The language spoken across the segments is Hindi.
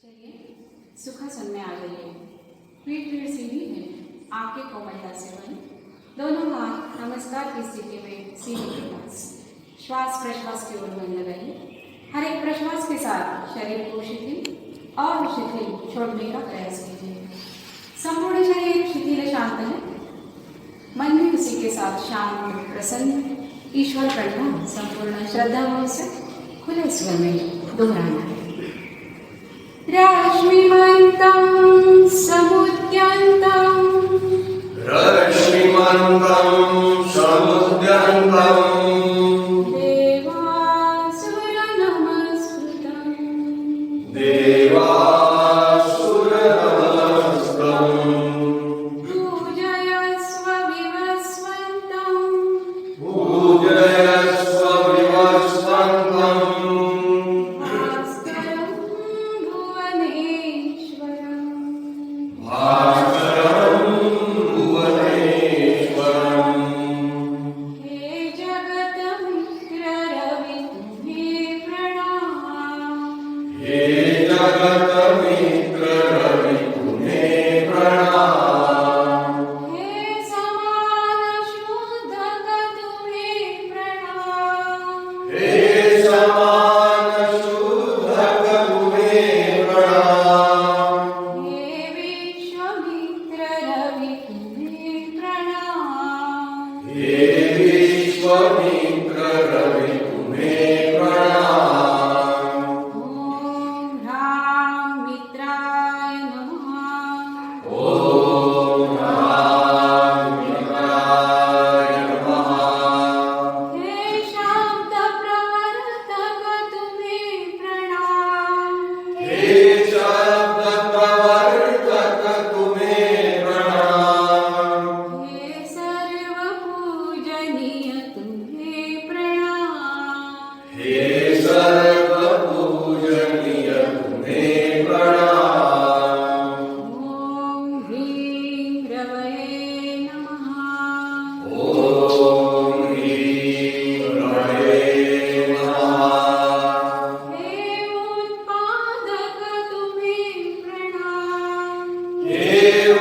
चलिए सुखासन में आ जाइए। पीठ पीठ सीधी है, आंखें कोमलता से बंद, दोनों हाथ नमस्कार की स्थिति में सीने के पास। श्वास प्रश्वास की ओर मन लगाइए। हर एक प्रश्वास के साथ शरीर को शिथिल और शिथिल छोड़ने का प्रयास कीजिए। संपूर्ण शरीर शिथिल शांत है, मन भी उसी के साथ शांत प्रसन्न। ईश्वर प्रणव संपूर्ण श्रद्धा भाव से खुले स्वर में दोहराना है। रश्मिमन्तं समुद्यन्तं रश्मिमन्तं समुद्यन्तं देवासुरनमस्कृतं देवासुरनमस्कृतं पूजयस्व विवस्वन्तं पूजयस्व विवस्वन्तं भास्करं भुवनेश्वरम् भास्करं भुवनेश्वरम् हे जगतमित्र रवि तुम्हें प्रणाम। हे जगतमित्र रवि तुम्हें प्रणाम हे समान शुद्धक तुम्हें प्रणाम। हे समान शुद्धक तुम्हें प्रणाम हे विश्वमित्र रवि तुम्हें प्रणाम। हे विश्वमित्र रवि तुम्हें प्रणाम ओम राम मित्राय नमः। ॐ रामित्राय नमः हे शब्द प्रवर्तक तुम्हें प्रणाम। हे शब्द प्रवर्तक तुम्हें प्रणाम हे सर्व पूजनीय तुम्हें प्रणाम। हे सर्वपूजनीय तुम्हें प्रणाम ओम ह्रीं रवये नमः। ॐ ह्रीं रवये नमः हे उत्पादक तुम्हें प्रणाम। हे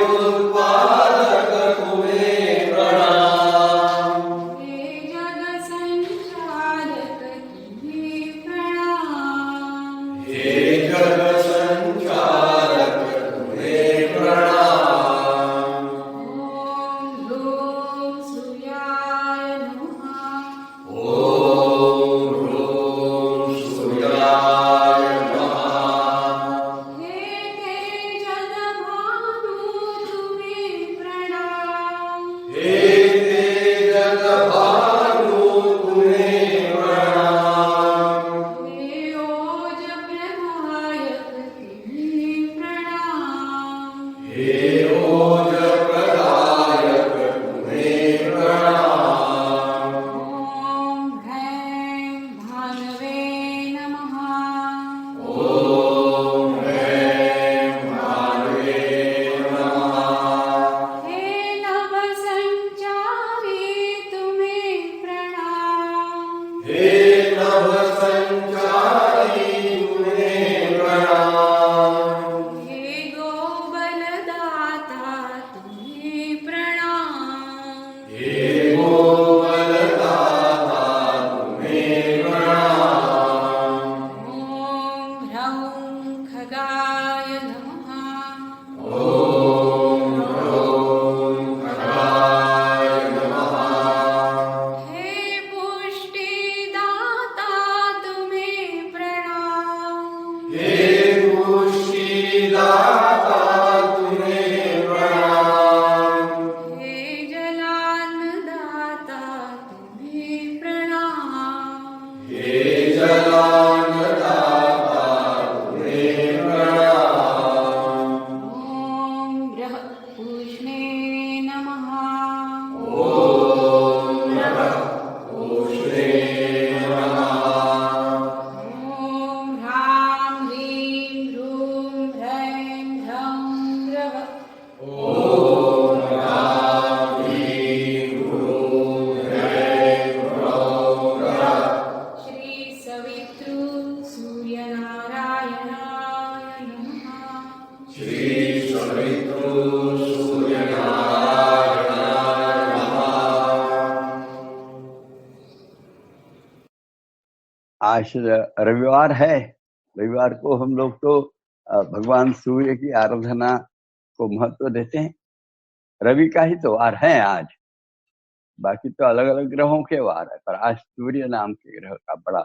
उत्पादक तुम्हें प्रणाम हे जग संचालक तुम्हें प्रणाम। हे जग संचालक तुम्हें प्रणाम ओम ह्रूं सूर्याय नमः। ॐ ह्रूं सूर्याय नमः हे तेजदभानु तुम्हें प्रणाम। हे तेजदभानु तुम्हें प्रणाम हे ओज प्रदायक तुम्हें प्रणाम। हे ओज प्रदायक तुम्हें प्रणाम ओम ह्रैं भानवे नमः। ॐ ह्रैं भानवे नमः हे नभ संचारी तुम्हें प्रणाम। हे नभ संचारी तुम्हें प्रणाम हे गोबलदाता तुम्हें प्रणाम। हे गोबलदाता तुम्हें प्रणाम ओम ह्रौं खगाय नमः। ॐ ह्रौं खगाय नमः हे पुष्टिदाता तुम्हें प्रणाम। हे पुष्टिदाता तुम्हें प्रणाम हे जलान्नदाता तुम्हें प्रणाम। हे जलान्नदाता तुम्हें प्रणाम ओम बृहत्पूष्णे नमः। ॐ नमः पूष्णे नमः ओम ह्रां ह्रीं ह्रूं ह्रैं ह्रौं ह्रः। ॐ रामीं ह्रूं ह्रैं ह्रौं ह्रः श्री सवितृ सूर्यनारायणाय नमः। आज रविवार है। रविवार को हम लोग तो भगवान सूर्य की आराधना को महत्व देते हैं। रवि का ही तो वार है आज, बाकी तो अलग अलग ग्रहों के वार है, पर आज सूर्य नाम के ग्रह का बड़ा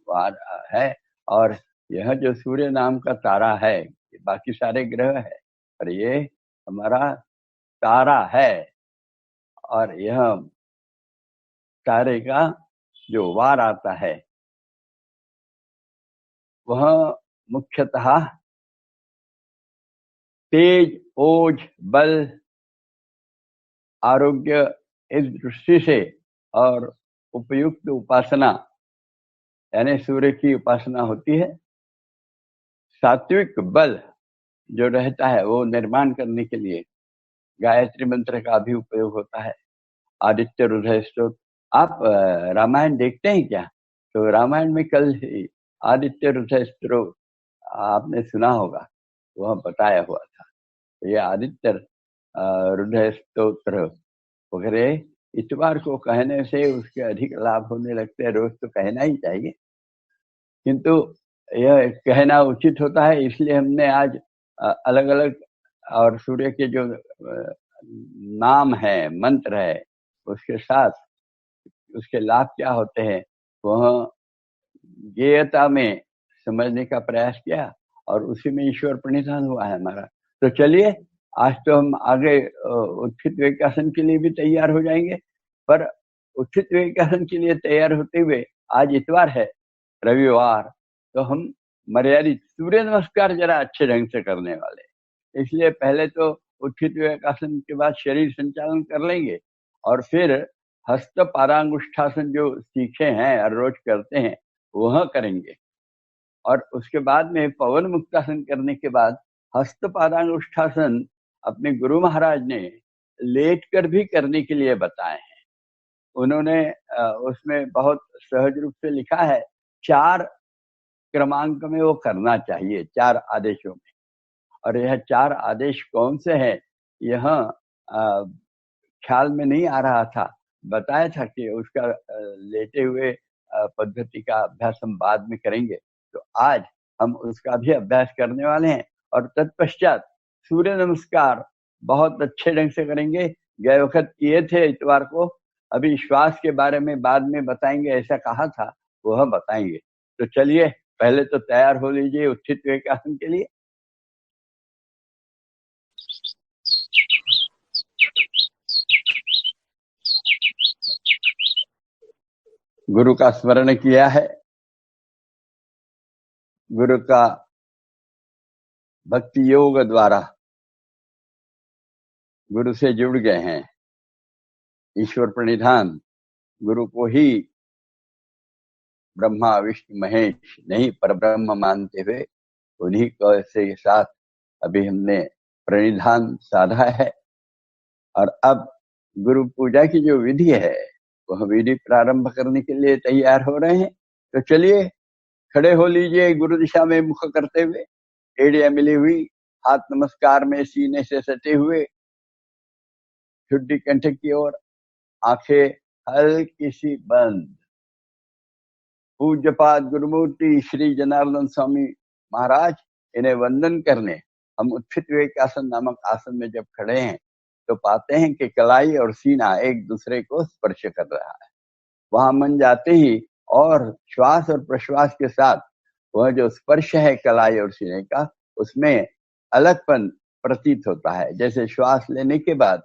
वार है। और यह जो सूर्य नाम का तारा है, बाकी सारे ग्रह है पर ये हमारा तारा है। और यह तारे का जो वार आता है वह मुख्यतः तेज, ओज, बल, आरोग्य इस दृष्टि से और उपयुक्त उपासना यानी सूर्य की उपासना होती है। सात्विक बल जो रहता है वो निर्माण करने के लिए गायत्री मंत्र का भी उपयोग होता है। आदित्य हृदय स्तोत्र, आप रामायण देखते हैं क्या? तो रामायण में कल ही आदित्य हृदय स्तोत्र आपने सुना होगा, वह बताया हुआ था। ये आदित्य हृदय स्तोत्र वगैरह इतवार को कहने से उसके अधिक लाभ होने लगते हैं। रोज तो कहना ही चाहिए, किंतु यह कहना उचित होता है, इसलिए हमने आज अलग अलग और सूर्य के जो नाम है, मंत्र है, उसके साथ उसके लाभ क्या होते हैं वह ज्ञेयता में समझने का प्रयास किया और उसी में ईश्वर प्रणिधान हुआ है हमारा। तो चलिए आज तो हम आगे उत्थित वेगासन के लिए भी तैयार हो जाएंगे, पर उत्थित वेगासन के लिए तैयार होते हुए आज इतवार है, रविवार, तो हम मर्यादित सूर्य नमस्कार जरा अच्छे ढंग से करने वाले। इसलिए पहले तो उत्थित वेगासन के बाद शरीर संचालन कर लेंगे और फिर हस्त पादांगुष्ठासन जो सीखे हैं और रोज करते हैं वह करेंगे। और उसके बाद में पवन मुक्तासन करने के बाद हस्त पादांगुष्ठासन अपने गुरु महाराज ने लेट कर भी करने के लिए बताए हैं। उन्होंने उसमें बहुत सहज रूप से लिखा है, 4 क्रमांक में वो करना चाहिए, 4 आदेशों में। और यह 4 आदेश कौन से हैं यह ख्याल में नहीं आ रहा था। बताया था कि उसका लेटे हुए पद्धति का अभ्यास हम बाद में करेंगे, तो आज हम उसका भी अभ्यास करने वाले हैं। और तत्पश्चात सूर्य नमस्कार बहुत अच्छे ढंग से करेंगे। गए वक्त किए थे इतवार को, अभी श्वास के बारे में बाद में बताएंगे, ऐसा कहा था, वह बताएंगे। तो चलिए पहले तो तैयार हो लीजिए उत्थित वेगासन के लिए। गुरु का स्मरण किया है, गुरु का भक्ति योग द्वारा गुरु से जुड़ गए हैं। ईश्वर प्रणिधान गुरु को ही ब्रह्मा विष्णु महेश नहीं पर ब्रह्म मानते हुए उन्हीं के साथ अभी हमने प्रणिधान साधा है। और अब गुरु पूजा की जो विधि है वह विधि प्रारंभ करने के लिए तैयार हो रहे हैं। तो चलिए खड़े हो लीजिए गुरु दिशा में मुख करते हुए, एड़ियां मिली हुई, हाथ नमस्कार में सीने से सटे हुए, शुद्धि कंठ की ओर, आंखें हल्की सी बंद। पूज्यपाद गुरुमूर्ति श्री जनार्दन स्वामी महाराज, इन्हें वंदन करने हम उत्थित वेगासन नामक आसन में जब खड़े हैं तो पाते हैं कि कलाई और सीना एक दूसरे को स्पर्श कर रहा है। वहां मन जाते ही और श्वास और प्रश्वास के साथ वह जो स्पर्श है कलाई और सीने का, उसमें अलगपन प्रतीत होता है। जैसे श्वास लेने के बाद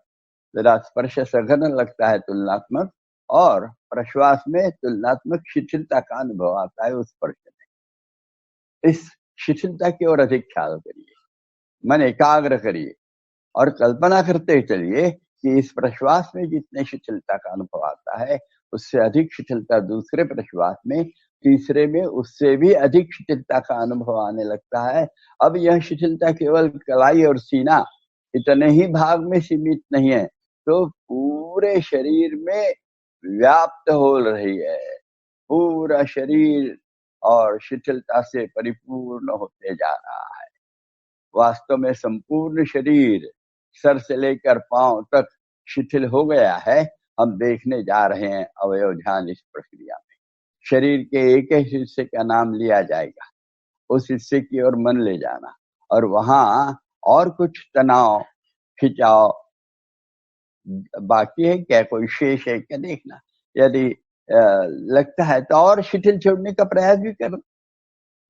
जरा स्पर्श सघन लगता है तुलनात्मक, और प्रश्वास में तुलनात्मक शिथिलता का अनुभव आता है उस स्पर्श में। इस शिथिलता की ओर अधिक ख्याल करिए, मन एकाग्र करिए और कल्पना करते चलिए कि इस प्रश्वास में जितने शिथिलता का अनुभव आता है उससे अधिक शिथिलता दूसरे प्रश्वास में, तीसरे में उससे भी अधिक शिथिलता का अनुभव आने लगता है। अब यह शिथिलता केवल कलाई और सीना इतने ही भाग में सीमित नहीं है, तो पूरे शरीर में व्याप्त हो रही है। पूरा शरीर और शिथिलता से परिपूर्ण होते जा रहा है। वास्तव में संपूर्ण शरीर सर से लेकर पांव तक शिथिल हो गया है। हम देखने जा रहे हैं अवयव ध्यान इस प्रक्रिया में। शरीर के एक एक हिस्से का नाम लिया जाएगा, उस हिस्से की ओर मन ले जाना, और वहां और कुछ तनाव खिंचाव बाकी है क्या, कोई शेष है क्या देखना। यदि लगता है तो और शिथिल छोड़ने का प्रयास भी करो।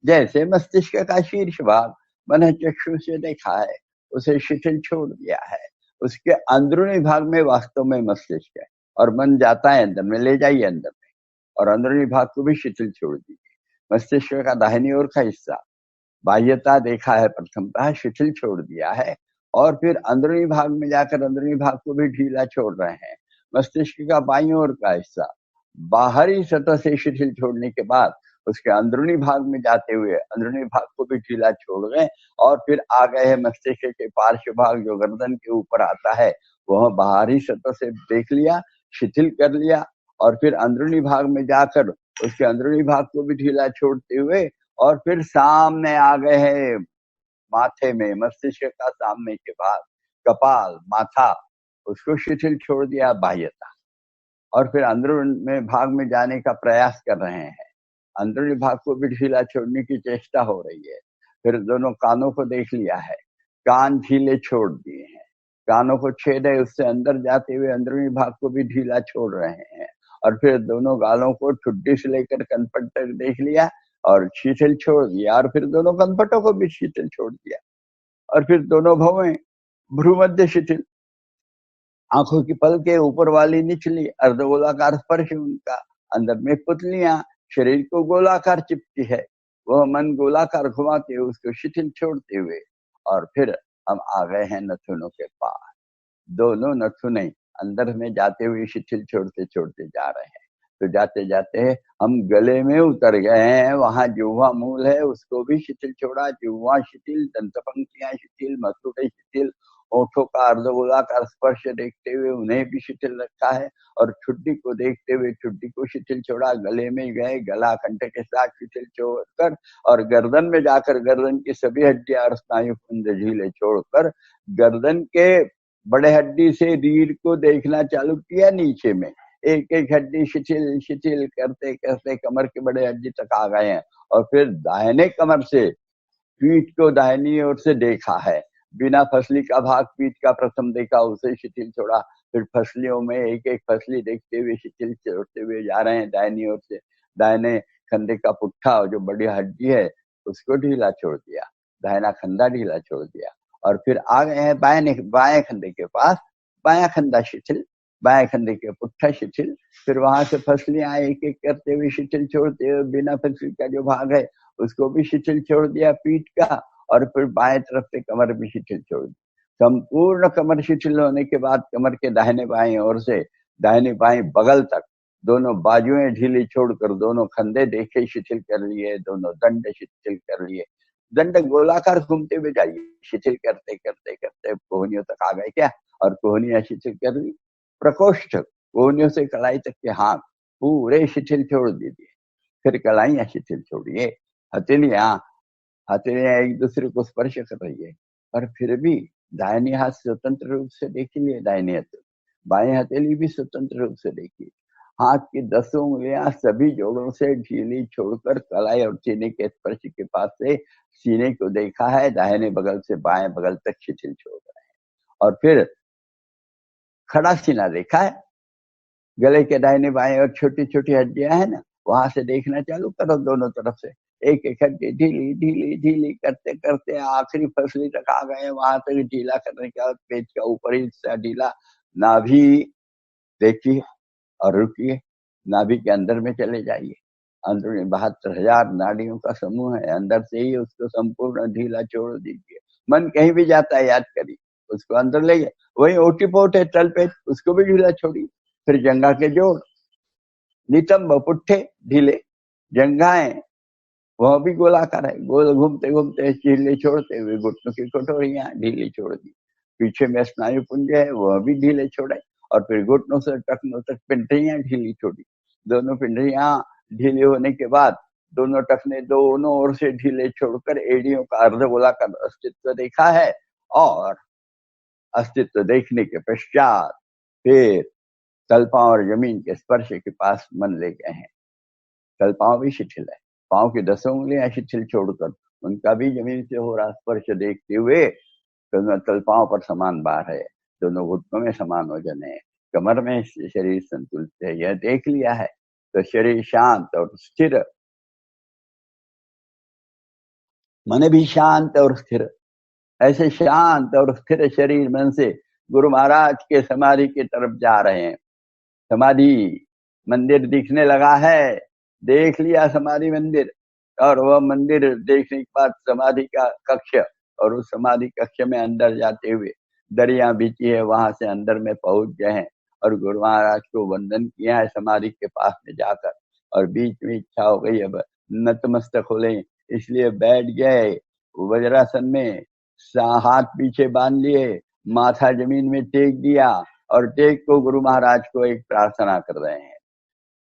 जैसे मस्तिष्क का शीर्ष भाग मन चक्षु से देखा है, उसे शिथिल छोड़ दिया है, उसके अंदरूनी भाग में वास्तव में मस्तिष्क है, और मन जाता है अंदर में, ले जाइए अंदर में, और अंदरूनी भाग को भी शिथिल छोड़ दीजिए। मस्तिष्क का दाहिनी ओर का हिस्सा बाह्यता देखा है, प्रथमतः शिथिल छोड़ दिया है, और फिर अंदरूनी भाग में जाकर अंदरूनी भाग को भी ढीला छोड़ रहे हैं। मस्तिष्क का बाईं ओर का हिस्सा बाहरी सतह से शिथिल छोड़ने के बाद उसके अंदरूनी भाग में जाते हुए अंदरूनी भाग को भी ढीला छोड़ गए, और फिर आ गए हैं मस्तिष्क के पार्श्व भाग जो गर्दन के ऊपर आता है, वह बाहरी सतह से देख लिया, शिथिल कर लिया, और फिर अंदरूनी भाग में जाकर उसके अंदरूनी भाग को भी ढीला छोड़ते हुए, और फिर सामने आ गए हैं माथे में, मस्तिष्क का सामने के भाग, कपाल, माथा, उसको शिथिल छोड़ दिया बाह्यता, और फिर अंदरूनी भाग में जाने का प्रयास कर रहे हैं। अंदरूनी भाग को भी ढीला छोड़ने की चेष्टा हो रही है। फिर दोनों कानों को देख लिया है, कान ढीले छोड़ दिए हैं, कानों को छेद है उससे अंदर जाते हुए अंदरूनी भाग को भी ढीला छोड़ रहे हैं, और फिर दोनों गालों को ठुड्डी से लेकर कनपट तक देख लिया और शिथिल छोड़ दिया, और फिर दोनों कनपटों को भी शिथिल छोड़ दिया, और फिर दोनों भौवें, भ्रूमध्य शिथिल, आंखों की पलकें, ऊपर वाली निचली अर्धगोलाकार स्पर्श उनका, अंदर में पुतलियां, शरीर को गोलाकार चिपटी है, वह मन गोलाकार घुमाते हुए उसको शिथिल छोड़ते हुए, और फिर हम आ गए हैं नथुनों के पास। दोनों नथुने अंदर में जाते हुए शिथिल छोड़ते छोड़ते जा रहे हैं। तो जाते जाते हम गले में उतर गए हैं, वहां जिह्वा मूल है उसको भी शिथिल छोड़ा, जिह्वा शिथिल, दंतपंक्तियां शिथिल, मसूड़े शिथिल, ओठों का अर्धगोलाकार स्पर्श देखते हुए उन्हें भी शिथिल रखा है, और ठुड्डी को देखते हुए ठुड्डी को शिथिल छोड़ा, गले में गए, गला कंठ के साथ शिथिल छोड़कर, और गर्दन में जाकर गर्दन की सभी हड्डियां और स्नायु पुंज ढीले छोड़कर गर्दन के बड़े हड्डी से रीढ़ को देखना चालू किया, नीचे में एक एक हड्डी शिथिल शिथिल करते करते कमर के बड़े हड्डी तक आ गए हैं, और फिर दाहिने कमर से पीठ को दाहिनी ओर से देखा है, बिना फसली का भाग पीठ का प्रथम देखा, उसे शिथिल छोड़ा, फिर फसलियों में एक एक फसली देखते हुए शिथिल छोड़ते हुए जा रहे हैं दाहिनी ओर से। दाहिने कंधे का पुट्ठा जो बड़ी हड्डी है उसको ढीला छोड़ दिया, दाहिना खंधा ढीला छोड़ दिया, और फिर आ गए हैं बाएं खंधे के पास, बायां खंधा शिथिल, बाएं खंधे के पुट्ठा शिथिल, फिर वहां से फसलियां एक एक करते हुए शिथिल छोड़ते हुए बिना फसली का जो भाग है उसको भी शिथिल छोड़ दिया पीठ का, और फिर बाएं तरफ से कमर भी शिथिल छोड़ दी। संपूर्ण कमर शिथिल होने के बाद कमर के दाहिने बाएं ओर से दाहिने बाएं बगल तक दोनों बाजुएं ढीली छोड़कर दोनों खंधे देखे शिथिल कर लिए, दोनों दंड शिथिल कर लिए, दंड गोलाकार घूमते हुए जाइए, शिथिल करते करते करते कोहनियों तक आ गए क्या, और कोहनियां शिथिल कर ली, प्रकोष्ठ कोहनियों से कलाई तक के हाथ पूरे शिथिल छोड़ दीजिए, फिर कलाइयां शिथिल छोड़िए, हथेलियां एक दूसरे को स्पर्श कर रही है, और फिर भी दाहिनी हाथ स्वतंत्र रूप से देख लिए, दाहिनी हथेली, बाएं हथेली भी स्वतंत्र रूप से देखिए, हाथ की 10 उंगलियां सभी जोड़ों से ढीली छोड़कर कलाई और सीने के स्पर्श के पास से सीने को देखा है, दाहिने बगल से बाएं बगल तक शिथिल छोड़ रहे हैं, और फिर खड़ा सीना देखा है, गले के दाहिने बाएं और छोटी छोटी हड्डियां है ना, वहां से देखना चालू करो, दोनों तरफ से एक एक हड्डी ढीली ढीली ढीली करते करते आखिरी फसली तक आ गए, वहां तक ढीला करने के बाद पेट का ऊपरी हिस्सा ढीला, नाभि देखिए और रुकिए, नाभि के अंदर में चले जाइए, अंदर में 72,000 नाड़ियों का समूह है, अंदर से ही उसको संपूर्ण ढीला छोड़ दीजिए। मन कहीं भी जाता है याद करिए, उसको अंदर ले गए, वही ओटीपोट है तल पे, उसको भी ढीला छोड़िए, फिर जंघा के जोड़, नितंब पुट्ठे ढीले, जंघाएं वह भी गोलाकार है, गोल घूमते घूमते ढीले छोड़ते हुए, घुटनों की कटोरियां ढीली छोड़ दी, पीछे में स्नायु पुंज है वह भी ढीले छोड़े, और फिर घुटनों से टखनों तक पिंडलियां ढीली छोड़ी, दोनों पिंडलियां ढीले होने के बाद दोनों टखने दोनों ओर से ढीले छोड़कर एड़ियों का अर्धगोलाकार अस्तित्व देखा है, और अस्तित्व देखने के पश्चात फिर तलपा और जमीन के स्पर्श के पास मन ले गए हैं। कल पांव भी शिथिल है, पांव की 10 उंगलियां शिथिल छोड़कर उनका भी जमीन से हो रहा स्पर्श देखते हुए दोनों तल पांव पर समान भार है, दोनों घुटनों में समान वजन है, कमर में शरीर संतुलित है, यह देख लिया है तो शरीर शांत और स्थिर, मन भी शांत और स्थिर। ऐसे शांत और स्थिर शरीर मन से गुरु महाराज के समाधि की तरफ जा रहे हैं। समाधि मंदिर दिखने लगा है, देख लिया समाधि मंदिर, और वह मंदिर देखने के बाद समाधि का कक्ष, और उस समाधि कक्ष में अंदर जाते हुए दरिया बिछी है, वहां से अंदर में पहुंच गए हैं और गुरु महाराज को वंदन किया है समाधि के पास में जाकर, और बीच में इच्छा हो गई अब नतमस्तक हो लें, इसलिए बैठ गए वज्रासन में, हाथ पीछे बांध लिए, माथा जमीन में टेक दिया और टेक को गुरु महाराज को एक प्रार्थना कर रहे हैं।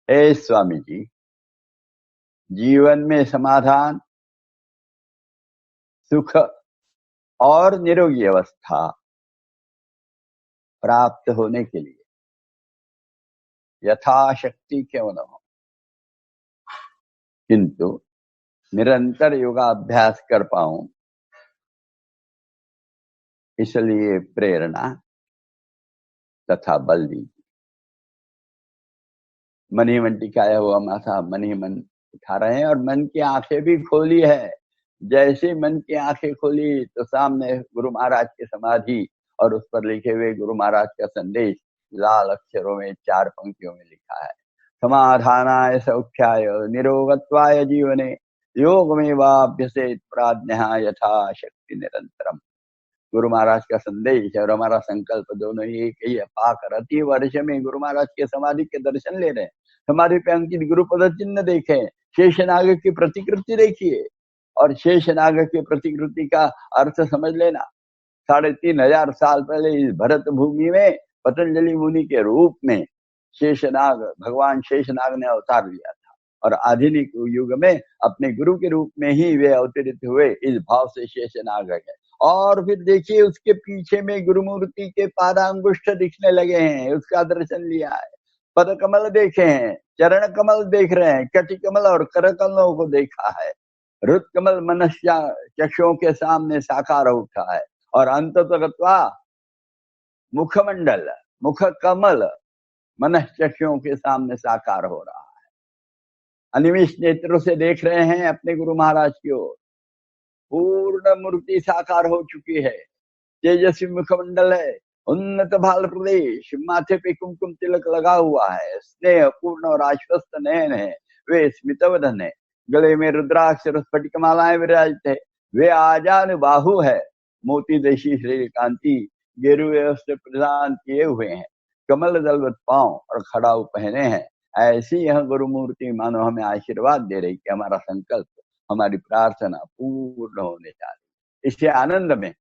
हे स्वामी जी, जीवन में समाधान, सुख और निरोगी अवस्था प्राप्त होने के लिए यथाशक्ति क्यों न हो, किंतु निरंतर योगाभ्यास कर पाऊं, इसलिए प्रेरणा तथा बल दीजिए। मन ही मन टिकाया हुआ माथा मन ही मन उठा रहे हैं और मन की आंखें भी खोली है। जैसे मन की आंखें खोली तो सामने गुरु महाराज की समाधि और उस पर लिखे हुए गुरु महाराज का संदेश लाल अक्षरों में 4 पंक्तियों में लिखा है। समाधानाय सौख्याय निरोगत्वाय जीवने योग में वाभ्यसेत प्राज्ञः यथा शक्ति निरंतरम। गुरु महाराज का संदेश और हमारा संकल्प दोनों ही एक ही है। पाकर अति वर्ष में गुरु महाराज के समाधि के दर्शन ले रहे हैं, समाधि पे अंकित गुरु पद चिन्ह देखे, शेषनाग की प्रतिकृति देखिए, और शेषनाग की प्रतिकृति का अर्थ समझ लेना। 3,500 साल पहले इस भरत भूमि में पतंजलि मुनि के रूप में शेषनाग, भगवान शेषनाग ने अवतार लिया था, और आधुनिक युग में अपने गुरु के रूप में ही वे अवतरित हुए, इस भाव से शेषनाग है। और फिर देखिए उसके पीछे में गुरुमूर्ति के पादांगुष्ठ दिखने लगे हैं, उसका दर्शन लिया है। पद कमल देखे हैं, चरण कमल देख रहे हैं, कटि कमल और कर कमलों को देखा है, रुत कमल मनुष्य चक्षुओं के सामने साकार उठा है, और अंततः मुखमंडल, मुख कमल मनश्चक्षुओं के सामने साकार हो रहा है। अनिमिष नेत्रों से देख रहे हैं अपने गुरु महाराज की ओर, पूर्ण मूर्ति साकार हो चुकी है, तेजस्वी मुखमंडल है, उन्नत भाल प्रदेश, माथे पे कुमकुम तिलक लगा हुआ है, स्नेह पूर्ण और आश्वस्त नयन है, वे स्मितवदन है, गले में रुद्राक्ष स्फटिक मालाएं विराजित है, वे आजान बाहु है, मोती देशी श्री कांति गेरुए वस्त्र प्रदान किए हुए हैं, कमल दलवत पांव और खड़ाऊ पहने हैं। ऐसी यह गुरु मूर्ति मानो हमें आशीर्वाद दे रही कि हमारा संकल्प, हमारी प्रार्थना पूर्ण होने जा रही। इससे आनंद में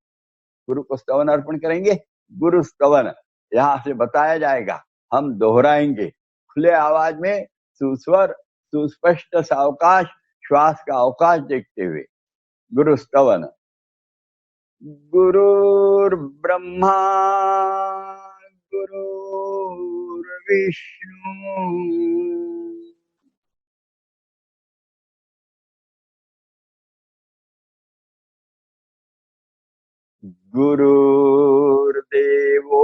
गुरु को स्तवन अर्पण करेंगे। गुरु स्तवन यहाँ से बताया जाएगा, हम दोहराएंगे खुले आवाज में, सुस्वर, सुस्पष्ट सावकाश, श्वास का अवकाश देखते हुए। गुरु स्तवन। गुरुर्ब्रह्मा गुरुर्विष्णु गुरुर्देवो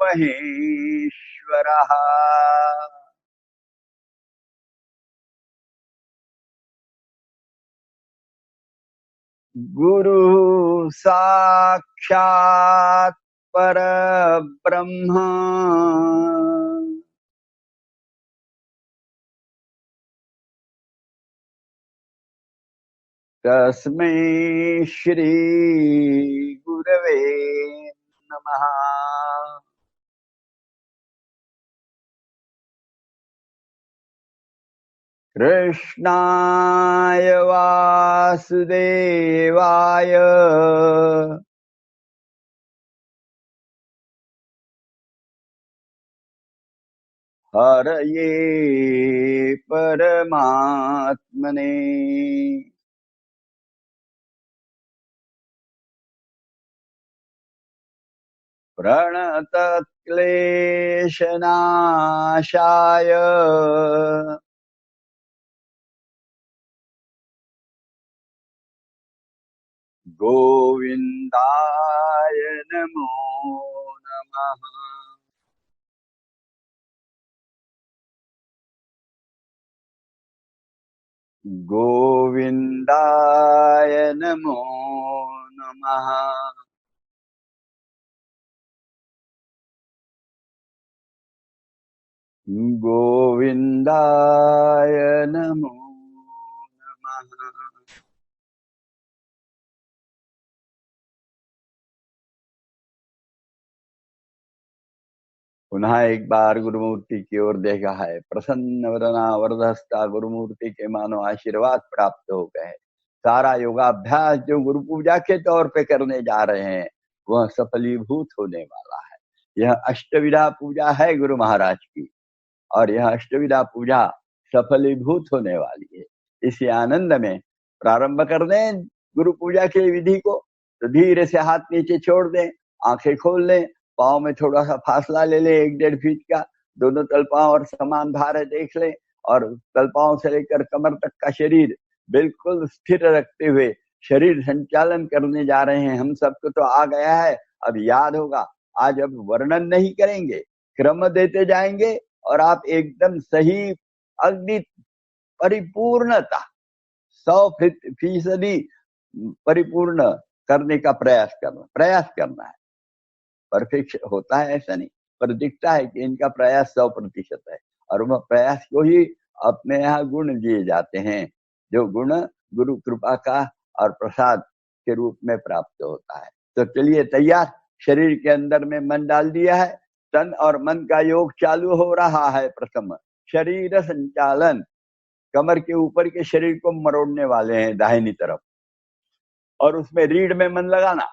महेश्वरः गुरु साक्षात् परब्रह्म तस्मै श्री गुरवे नमः। कृष्णाय वासुदेवाय हरये परमात्मने प्रणतक्लेशनाशाय गोविंदाय नमो नमः। गोविंदाय नमो नमः। गोविंदाय नमो नमः। पुनः एक बार गुरुमूर्ति की ओर देखा है। प्रसन्न वदना वरदहस्ता गुरुमूर्ति के मानो आशीर्वाद प्राप्त हो गए। सारा योगाभ्यास जो गुरु पूजा के तौर पे करने जा रहे हैं वह सफलीभूत होने वाला है। यह अष्टविधा पूजा है गुरु महाराज की, और यह अष्टविधा पूजा सफलीभूत होने वाली है। इसी आनंद में प्रारंभ कर दें गुरु पूजा के विधि को। तो धीरे से हाथ नीचे छोड़ दें, आंखें खोल लें, पाँव में थोड़ा सा फासला ले लें 1-1.5 फीट का, दोनों तलपाओं और समान भार है देख लें, और तलपाओं से लेकर कमर तक का शरीर बिल्कुल स्थिर रखते हुए शरीर संचालन करने जा रहे हैं। हम सबको तो आ गया है, अब याद होगा। आज अब वर्णन नहीं करेंगे, क्रम देते जाएंगे और आप एकदम सही अग्नि परिपूर्णता 100% परिपूर्ण करने का प्रयास करना है। परफेक्ट होता है ऐसा नहीं, पर दिखता है कि इनका प्रयास 100% है, और वह प्रयास को ही अपने यहाँ गुण दिए जाते हैं, जो गुण गुरु कृपा का और प्रसाद के रूप में प्राप्त होता है। तो चलिए तैयार, शरीर के अंदर में मन डाल दिया है, तन और मन का योग चालू हो रहा है। प्रथम शरीर संचालन, कमर के ऊपर के शरीर को मरोड़ने वाले हैं दाहिनी तरफ, और उसमें रीढ़ में मन लगाना।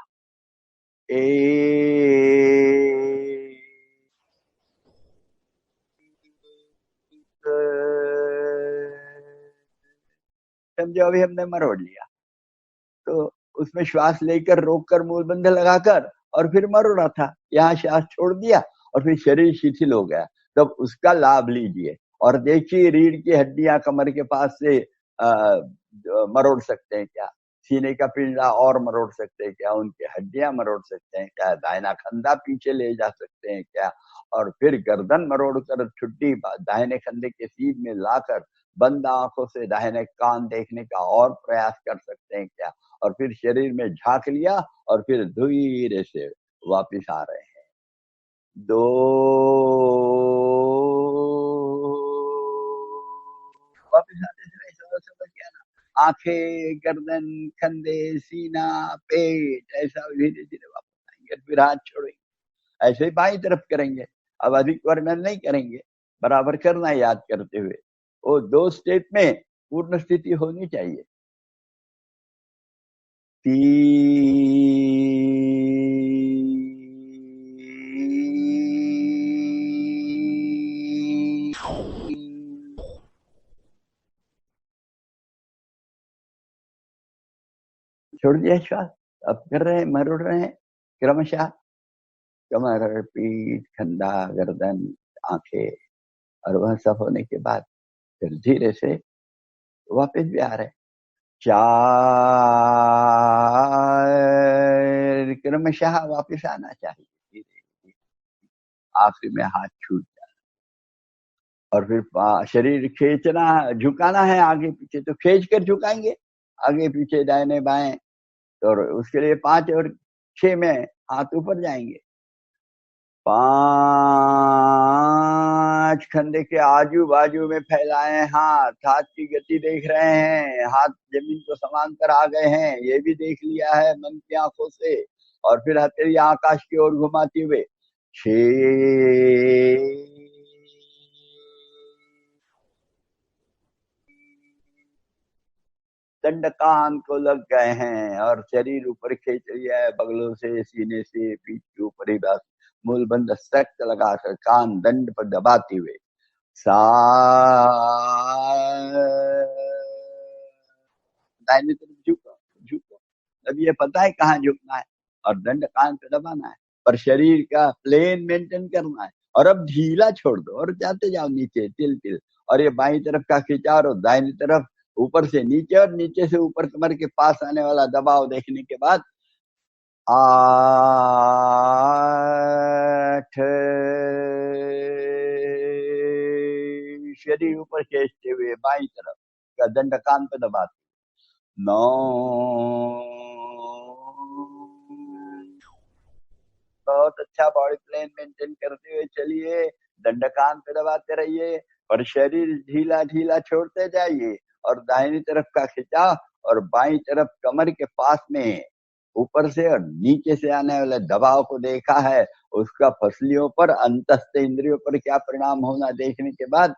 समझो अभी हमने मरोड़ लिया, तो उसमें श्वास लेकर रोककर मूलबंध लगाकर और फिर मरोड़ा था, यहाँ श्वास छोड़ दिया और फिर शरीर शिथिल हो गया। तब उसका लाभ लीजिए और देखिए रीढ़ की हड्डियां कमर के पास से मरोड़ सकते हैं क्या, सीने का पिंडा और मरोड़ सकते हैं क्या, उनकी हड्डियां मरोड़ सकते हैं क्या, दाहिना कंधा पीछे ले जा सकते हैं क्या, और फिर गर्दन मरोड़ कर ठुड्डी दाहिने कंधे के सीध में लाकर बंद आंखों से दाहिने कान देखने का और प्रयास कर सकते हैं क्या, और फिर शरीर में झांक लिया और फिर धीरे से वापिस आ रहे हैं। 2 वापिस आते समय समझ गया ना, आंखें, गर्दन, कंधे, सीना, पेट, ऐसा धीरे धीरे वापस आएंगे। फिर हाथ छोड़ेंगे, ऐसे ही बाईं तरफ करेंगे। अब अधिक वर्णन नहीं करेंगे, बराबर करना याद करते हुए। वो 2 स्टेप में पूर्ण स्थिति होनी चाहिए। 3 छोड़ दिया श्वास। अब कर रहे हैं, मरोड़ रहे हैं क्रमशः, कमर, पीठ, कंधा, गर्दन, आंखें, और वह सब होने के बाद फिर धीरे से वापस भी आ रहे। 4 क्रमशः वापस आना चाहिए धीरे धीरे, आखिरी में हाथ छूट जाना, और फिर शरीर खींचना, झुकाना है आगे पीछे, तो खींच कर झुकाएंगे आगे पीछे दाहिने बाएं, और उसके लिए 5 और 6 में हाथ ऊपर जाएंगे। 5 कंधे के आजू बाजू में फैलाए हाथ, हाथ की गति देख रहे हैं, हाथ जमीन को समांतर आ गए हैं, ये भी देख लिया है मन की आंखों से, और फिर हथेली आकाश की ओर घुमाते हुए 6 दंड कान को लग गए हैं, और शरीर ऊपर खींच लिया है, बगलों से, सीने से, पीठ के ऊपर ही बस मूलबंध सख्त लगाकर कान दंड पर दबाते हुए दाहिने तरफ झुको। अब ये पता है कहाँ झुकना है, और दंड कान पे दबाना है, पर शरीर का प्लेन मेंटेन करना है। और अब ढीला छोड़ दो और जाते जाओ नीचे तिल तिल, और ये बाईं तरफ का खिंचाव और दाहिनी तरफ ऊपर से नीचे और नीचे से ऊपर कमर के पास आने वाला दबाव देखने के बाद 8, शरीर ऊपर खींचते हुए बाईं तरफ का दंड कान पे दबाते, 9, बहुत अच्छा बॉडी प्लेन मेंटेन करते हुए चलिए, दंड कान पे दबाते रहिए और शरीर ढीला ढीला छोड़ते जाइए और दाहिनी तरफ का खिंचाव और बाईं तरफ कमर के पास में ऊपर से और नीचे से आने वाले दबाव को देखा है, उसका फसलियों पर अंतस्थ इंद्रियों पर क्या परिणाम होना देखने के बाद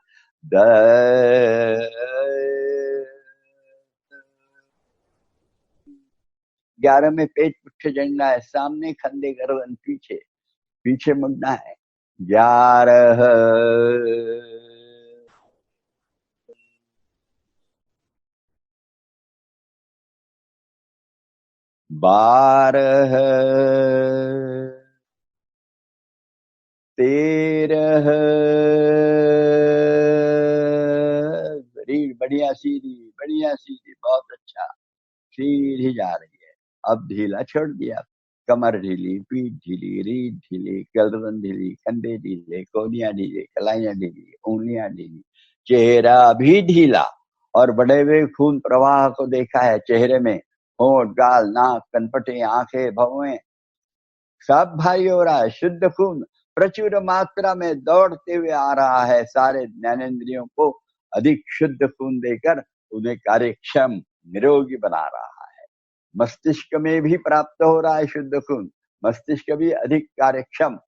11 में पेट पुट्ठे जड़ना है, सामने खंडे गर्दन पीछे, पीछे मुड़ना है, 11, 12, 13, बढ़िया सीधी, बहुत अच्छा, सीधी जा रही है। अब ढीला छोड़ दिया, कमर ढीली, पीठ ढीली, रीढ़ ढीली, गर्दन ढीली, कंधे ढीले, कोहनियां ढीली, कलाइयां ढीली, उंगलियां ढीली, चेहरा भी ढीला और बढ़े हुए खून प्रवाह को देखा है चेहरे में, होंठ, गाल, नाक, कनपटे, आंखें, भौहें, सब भारी हो रहा है। शुद्ध खून प्रचुर मात्रा में दौड़ते हुए आ रहा है, सारे ज्ञानेंद्रियों को अधिक शुद्ध खून देकर उन्हें कार्यक्षम निरोगी बना रहा है। मस्तिष्क में भी प्राप्त हो रहा है शुद्ध खून, मस्तिष्क भी अधिक कार्यक्षम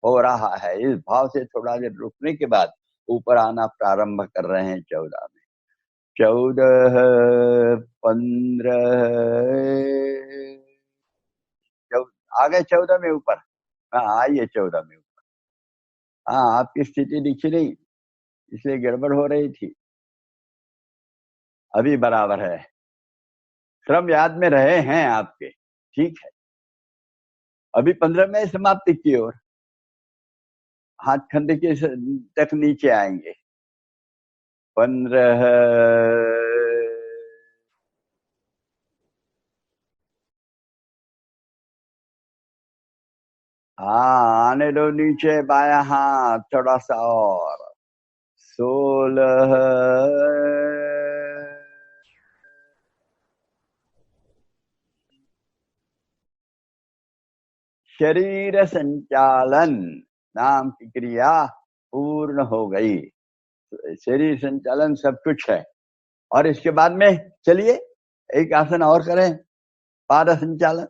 हो रहा है। इस भाव से थोड़ा देर रुकने के बाद ऊपर आना प्रारंभ कर रहे हैं 14 में, 14, 15, आ गए 14 में ऊपर। हाँ, आइए 14 में ऊपर। हाँ, आपकी स्थिति दिखी नहीं इसलिए गड़बड़ हो रही थी, अभी बराबर है, क्रम याद में रहे हैं आपके, ठीक है। अभी 15 में समाप्ति की ओर, हाथ खंडे के तक नीचे आएंगे, 15, हाँ आने दो नीचे, बाया हाथ थोड़ा सा और, 16, शरीर संचालन नाम की क्रिया पूर्ण हो गई। शरीर संचालन सब कुछ है। और इसके बाद में चलिए एक आसन और करें, पाद संचालन।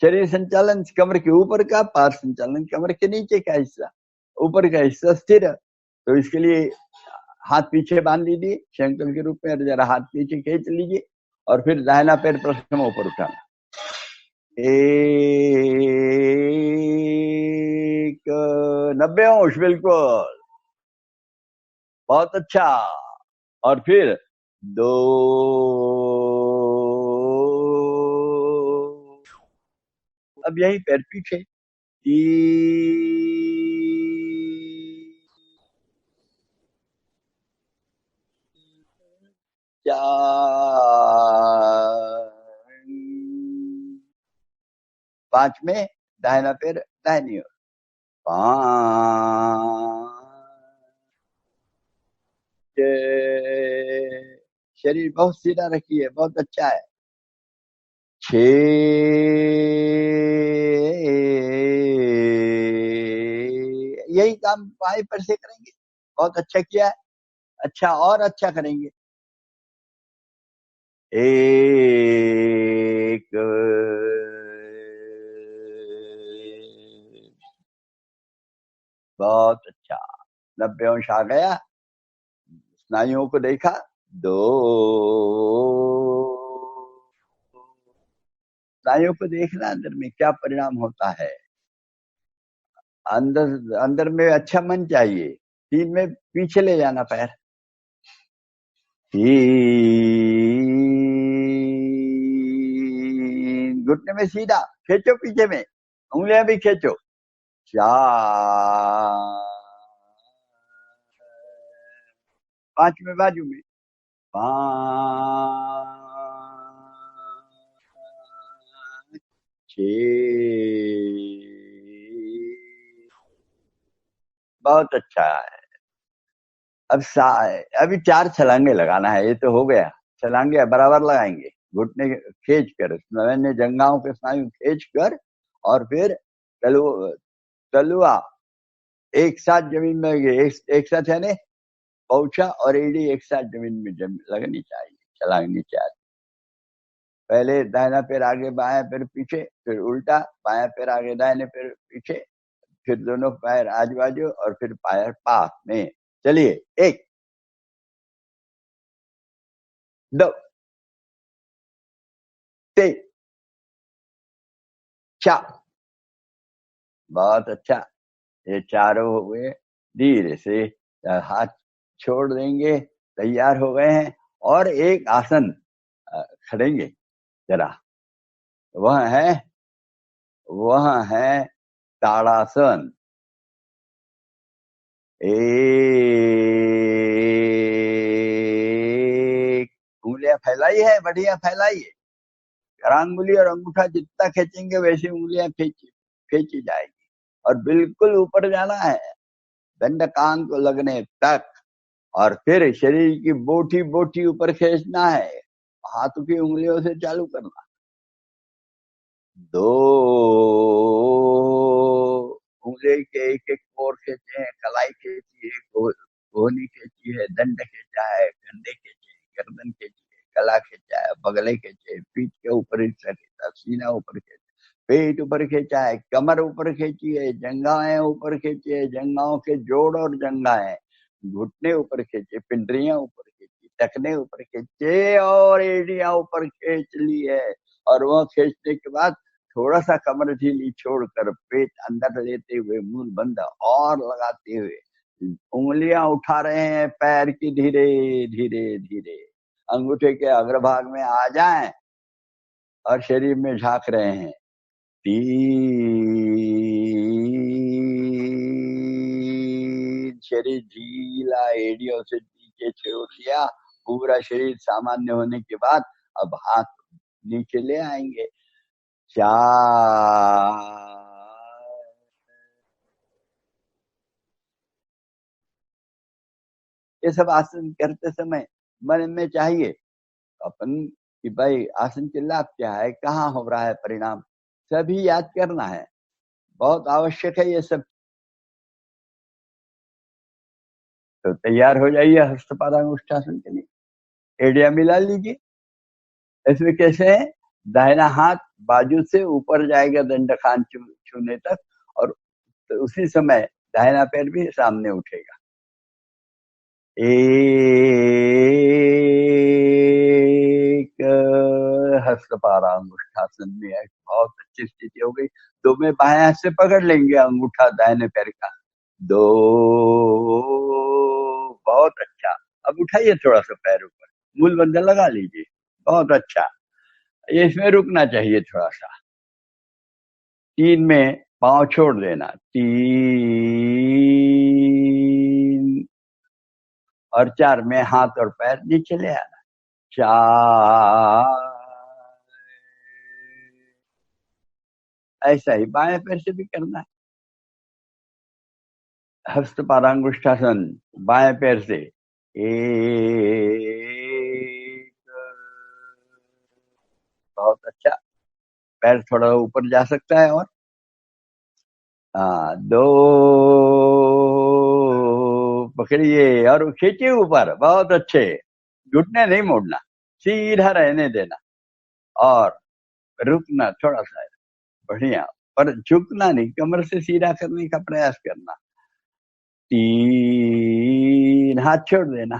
शरीर संचालन कमर के ऊपर का, पाद संचालन कमर के नीचे का हिस्सा, ऊपर का हिस्सा स्थिर। तो इसके लिए हाथ पीछे बांध लीजिए शंकर के रूप में, और जरा हाथ पीछे खींच लीजिए और फिर दाहिना पैर प्रथम ऊपर उठाना, 1, 90 अंश, बिल्कुल, बहुत अच्छा। और फिर 2, अब यही पैर पीछे, 3, 4, 5 में दाहिना पैर दाहिनी ओर, 5, शरीर बहुत सीधा रखिए, बहुत अच्छा है, 6, यही काम बाएं पर से करेंगे, बहुत अच्छा किया है, अच्छा और अच्छा करेंगे, 1, बहुत अच्छा, 90 अंश आ गया, स्नायुओं को देखा, 2, स्नायुओं को देखना अंदर में क्या परिणाम होता है, अंदर अंदर में अच्छा मन चाहिए, 3 में पीछे ले जाना पैर, 3, घुटने में सीधा खींचो, पीछे में उंगलियां भी खींचो, 4, 5 में बाजू में, पाँच, छः, बहुत अच्छा है। अब अभी 4 छलांगे लगाना है, ये तो हो गया। छलांगे बराबर लगाएंगे, घुटने खींच कर, मैंने जंघाओं के स्नायु खींच कर, और फिर तलुआ एक साथ जमीन में एक साथ, यानी पौछा और एड़ी एक साथ जमीन में लगनी चाहिए, छलांगनी चाहिए। पहले दाहिना पैर आगे, बायां पैर पीछे, फिर उल्टा, बायां पैर आगे, दाहिने पैर पीछे, फिर दोनों पैर आजू बाजू, और फिर पैर पास में। चलिए, 1, 2, 3, 4। बहुत अच्छा, ये चारों हो गए। धीरे से हाथ छोड़ देंगे, तैयार हो गए हैं। और एक आसन खड़ेंगे जरा, वह है ताड़ासन। एक, उंगलियां फैलाई है, बढ़िया फैलाइए। अंगुली और अंगूठा जितना खींचेंगे वैसे उंगलियां खींची जाएगी, और बिल्कुल ऊपर जाना है, दंड कान को लगने तक। और फिर शरीर की बोटी बोटी ऊपर खींचना है, हाथों की उंगलियों से चालू करना। 2 उंगली के एक एक कोर खींचे हैं, कलाई खींची है, कोहनी खींची है, दंड खींचा है, कंधे खींचे, गर्दन खींची है, गला खींचा है, बगले खींचे, पीठ के ऊपर हिस्सा खींचा, सीना ऊपर खींचा, पेट ऊपर खींचा है, कमर ऊपर खींची है, जंघाएं ऊपर खींची है, जंघाओं के जोड़ और जंघाएं, घुटने ऊपर खींचे, पिंडरियां ऊपर खींची, टखने ऊपर खींचे, और एड़ियां ऊपर खींच ली है। और वह खींचने के बाद थोड़ा सा कमर ढीली छोड़कर पेट अंदर लेते हुए, मूल बंद और लगाते हुए, उंगलियां उठा रहे हैं पैर की, धीरे धीरे धीरे अंगूठे के अग्रभाग में आ जाएं, और शरीर में झांक रहे हैं। 3, शरीर ढीला, एड़ियों से नीचे छोड़ दिया, पूरा शरीर सामान्य होने के बाद अब हाथ नीचे ले आएंगे। 4, ये सब आसन करते समय मन में चाहिए अपन कि भाई आसन के लाभ क्या है, कहाँ हो रहा है परिणाम, सभी याद करना है, बहुत आवश्यक है ये सब। तो तैयार हो जाइए हस्तपादांगुष्ठासन के लिए। एड़िया मिला लीजिए। इसमें कैसे है, दाहिना हाथ बाजू से ऊपर जाएगा दंड खान छूने तक, और तो उसी समय दाहिना पैर भी सामने उठेगा। एक, हस्तपादांगुष्ठासन में बहुत अच्छी स्थिति हो गई। 2 में बाएं हाथ से पकड़ लेंगे अंगूठा दाहिने पैर का। 2, बहुत अच्छा। अब उठाइए थोड़ा सा पैर ऊपर, मूल बंधन लगा लीजिए, बहुत अच्छा। ये इसमें रुकना चाहिए थोड़ा सा। 3 में पांव छोड़ देना, 3, और 4 में हाथ और पैर नीचे ले आना, 4। ऐसा ही बाएं पैर से भी करना है, हस्तपादांगुष्ठासन बाएं पैर से। 1, बहुत अच्छा। पैर थोड़ा ऊपर जा सकता है, और 2 पकड़िए और खींचिए ऊपर, बहुत अच्छे। घुटने नहीं मोड़ना, सीधा रहने देना, और रुकना थोड़ा सा, बढ़िया, पर झुकना नहीं, कमर से सीधा करने का प्रयास करना। 3, हाथ छोड़ देना,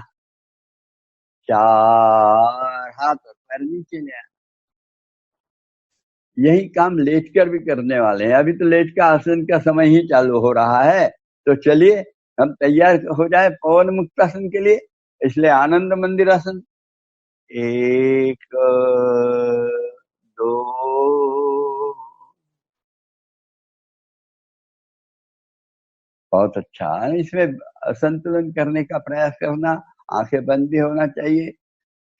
4, हाथ और पैर नीचे ले आना। यही काम लेटकर भी करने वाले हैं। अभी तो लेट का आसन का समय ही चालू हो रहा है, तो चलिए हम तैयार हो जाए पवन मुक्तासन के लिए। इसलिए आनंद मंदिरासन, 1, 2, बहुत अच्छा है। इसमें संतुलन करने का प्रयास करना, आंखें बंद भी होना चाहिए,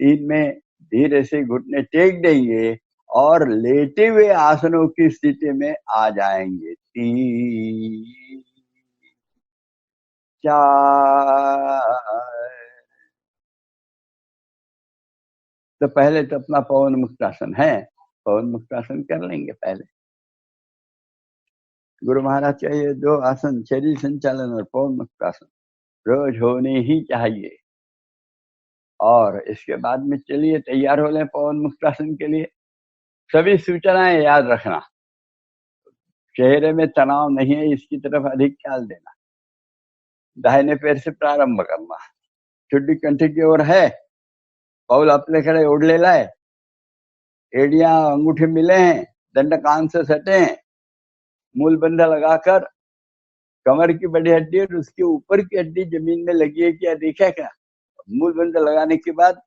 3 में धीरे से घुटने टेक देंगे और लेटे हुए आसनों की स्थिति में आ जाएंगे। 3 4। तो पहले तो अपना पवन मुक्तासन है, पवन मुक्तासन कर लेंगे पहले। गुरु महाराज का ये 2 आसन, शरीर संचालन और पवन मुक्तासन, रोज होने ही चाहिए। और इसके बाद में चलिए तैयार हो लें पवन मुक्तासन के लिए। सभी सूचनाएं याद रखना, चेहरे में तनाव नहीं है, इसकी तरफ अधिक ख्याल देना। दाहिने पैर से प्रारंभ करना, चुड्डी कंठी की ओर है, पाउल अपने खड़े ओढ़ले लाए, एड़ियां अंगूठे मिले हैं, दंड कान से सटे हैं, मूल बंधा लगाकर कमर की बड़ी हड्डी और उसके ऊपर की हड्डी जमीन में लगी है क्या, देखा क्या? मूल बंधा लगाने के बाद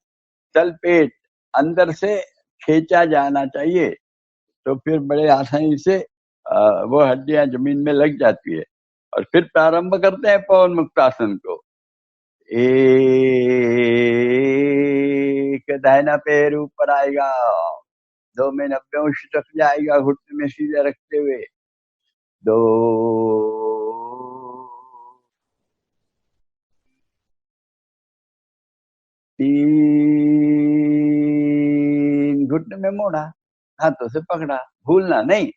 तल पेट अंदर से खींचा जाना चाहिए, तो फिर बड़े आसानी से वो हड्डियां जमीन में लग जाती है। और फिर प्रारंभ करते हैं पवन मुक्तासन को। एक, दाहिना पैर ऊपर आएगा, 2 में 90 अंश रख जाएगा घुटने में सीधे रखते हुए। 2 3, घुटने में मोड़ा, हाथों से पकड़ा, भूलना नहीं।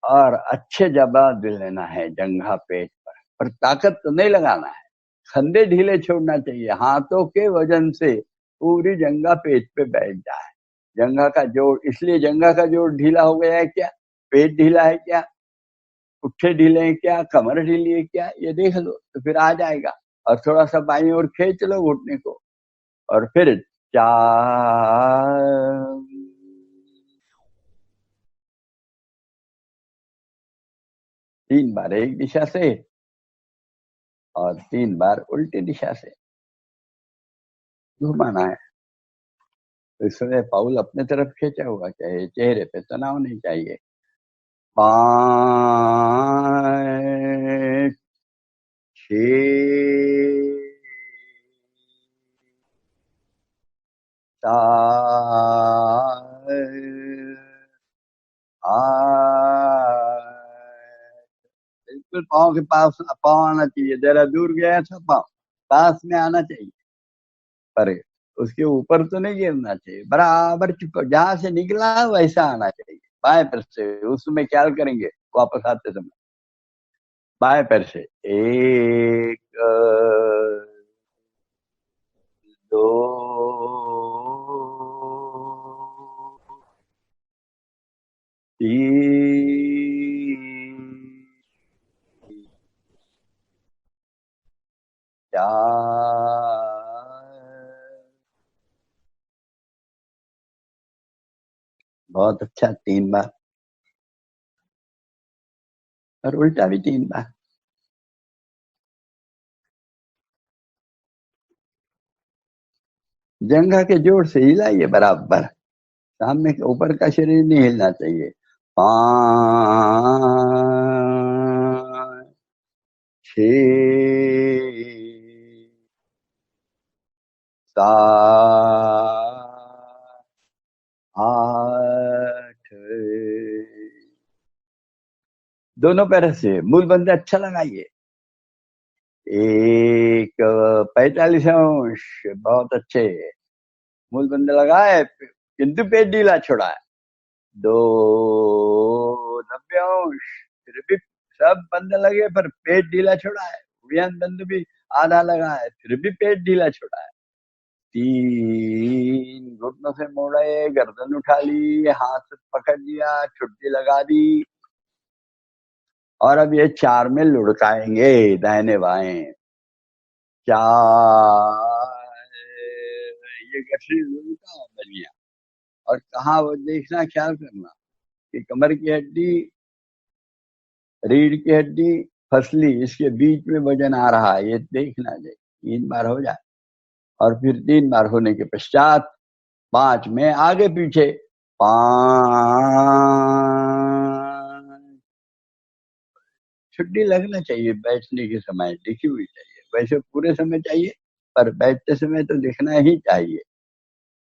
और अच्छे जबड़ा दे लेना है जंघा पेट पर ताकत तो नहीं लगाना है, कंधे ढीले छोड़ना चाहिए, हाथों के वजन से पूरी जंघा पेट पे बैठ जाए। जंघा का जोड़, इसलिए जंघा का जोड़ ढीला हो गया है क्या, पेट ढीला है क्या, पुट्ठे ढीले हैं क्या, कमर ढीली है क्या, ये देख लो तो फिर आ जाएगा। और थोड़ा सा बाईं ओर खींच लो घुटने को, और फिर 4, 3 बार एक दिशा से और 3 बार उल्टी दिशा से घुमाना है। तो इस समय पाउल अपने तरफ खींचा हुआ चाहिए, चेहरे पे तनाव नहीं चाहिए। 5, 6, 7, 8। बिल्कुल पाँव के पास पाँव आना चाहिए, जरा दूर गया था पाँव पास में आना चाहिए, पर उसके ऊपर तो नहीं गिरना चाहिए, बराबर चुप जहां से निकला वैसा आना चाहिए। बाएं पैर से, उसमें ख्याल करेंगे वापस आते समय। बाएं पैर से 1, 2, 3, 4। बहुत अच्छा, 3 बार। और उल्टा भी 3 बार। जंघा के जोड़ से हिलाइए बराबर, सामने के ऊपर का शरीर नहीं हिलना चाहिए। 5, 6, 7, 8। दोनों पैर से मूल बंद अच्छा लगाइए। 1, 45 अंश, बहुत अच्छे मूल बंद लगाए, किंतु पेट ढीला छोड़ा है। 2, 90 अंश, फिर भी सब बंद लगे पर पेट ढीला छोड़ा है। उड़ियान बंद भी आधा लगा है, फिर भी पेट ढीला छोड़ा है। 3, घुटनों से मोड़े, गर्दन उठा ली, हाथ पकड़ लिया, छुट्टी लगा दी। और अब ये 4 में लुढ़काएंगे दाहिने बाएं। 4, ये गठरी लुढ़का बढ़िया। और कहाँ वो देखना, ख्याल करना कि कमर की हड्डी, रीढ़ की हड्डी, फसली, इसके बीच में वजन आ रहा है, ये देखना चाहिए। 3 बार हो जाए और फिर 3 बार होने के पश्चात 5 में आगे पीछे। 5, छुट्टी लगना चाहिए बैठने के समय, लिखी हुई चाहिए, वैसे पूरे समय चाहिए पर बैठते समय तो लिखना ही चाहिए।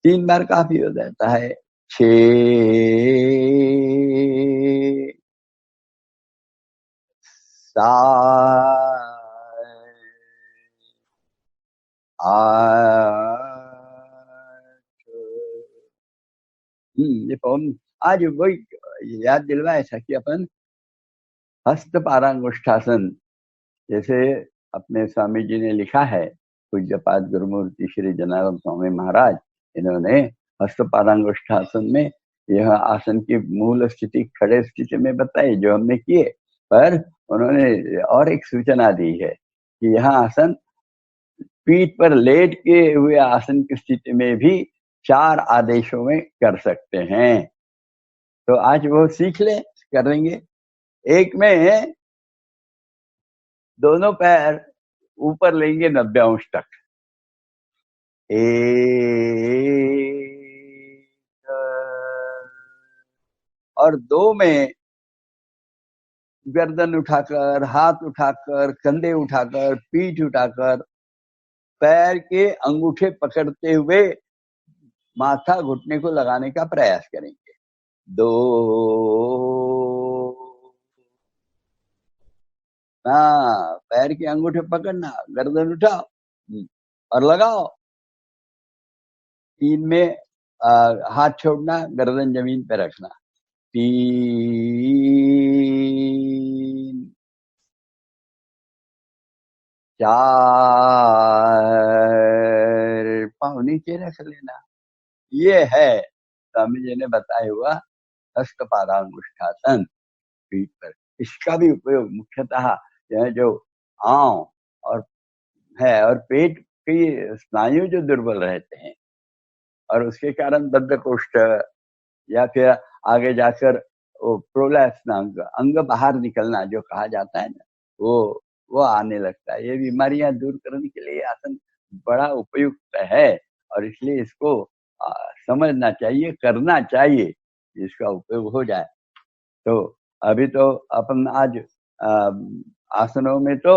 3 बार काफी हो जाता है। 6 7 8 ये पवन आज वही याद दिलवाया था कि अपन हस्त पारांगुष्ठासन, जैसे अपने स्वामी जी ने लिखा है, पूज्यपाद गुरुमूर्ति श्री जनार्दन स्वामी महाराज, इन्होंने हस्त पारांगुष्ठासन में यह आसन की मूल स्थिति खड़े स्थिति में बताई जो हमने किए, पर उन्होंने और एक सूचना दी है कि यह आसन पीठ पर लेट के हुए आसन की स्थिति में भी 4 आदेशों में कर सकते हैं। तो आज वो सीख ले, करेंगे। एक में दोनों पैर ऊपर लेंगे 90 अंश तक, 1 और 2 में गर्दन उठाकर, हाथ उठाकर, कंधे उठाकर, पीठ उठाकर, पैर के अंगूठे पकड़ते हुए माथा घुटने को लगाने का प्रयास करेंगे। 2 पैर के अंगूठे पकड़ना, गर्दन उठाओ और लगाओ। 3 में हाथ छोड़ना, गर्दन जमीन पे रखना। 3 4 पाँव नीचे रख लेना। ये है स्वामी जी ने बताया हुआ हस्त पादांगुष्ठासन पीठ पर। इसका भी उपयोग मुख्यतः यह जो आंव और है और पेट की स्नायु जो दुर्बल रहते हैं और उसके कारण बद्धकोष्ठ या फिर आगे जाकर वो प्रोलैप्स अंग बाहर निकलना जो कहा जाता है ना, वो आने लगता है। ये बीमारियां दूर करने के लिए आसन बड़ा उपयुक्त है और इसलिए इसको समझना चाहिए, करना चाहिए, इसका उपयोग हो जाए। तो अभी तो अपन आज आसनों में तो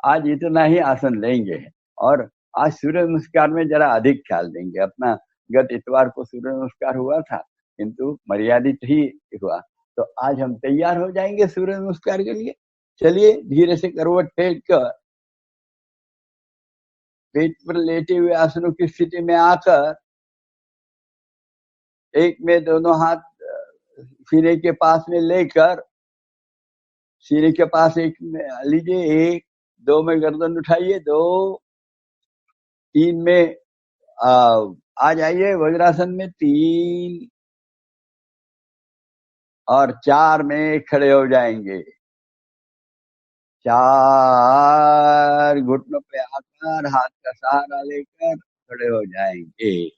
आज इतना ही आसन लेंगे और आज सूर्य नमस्कार में जरा अधिक ख्याल देंगे। अपना गत इतवार को सूर्य नमस्कार हुआ था किंतु मर्यादित ही हुआ, तो आज हम तैयार हो जाएंगे सूर्य नमस्कार के लिए। चलिए धीरे से करवट फेंक कर पेट पर लेटे हुए आसनों की स्थिति में आकर एक में दोनों हाथ सीने के पास में लेकर, सीने के पास एक में लीजिए, 1 2 में गर्दन उठाइए, 2 3 में आ जाइए वज्रासन में, 3 और 4 में खड़े हो जाएंगे। 4 घुटनों पे आकर हाथ का सहारा लेकर खड़े हो जाएंगे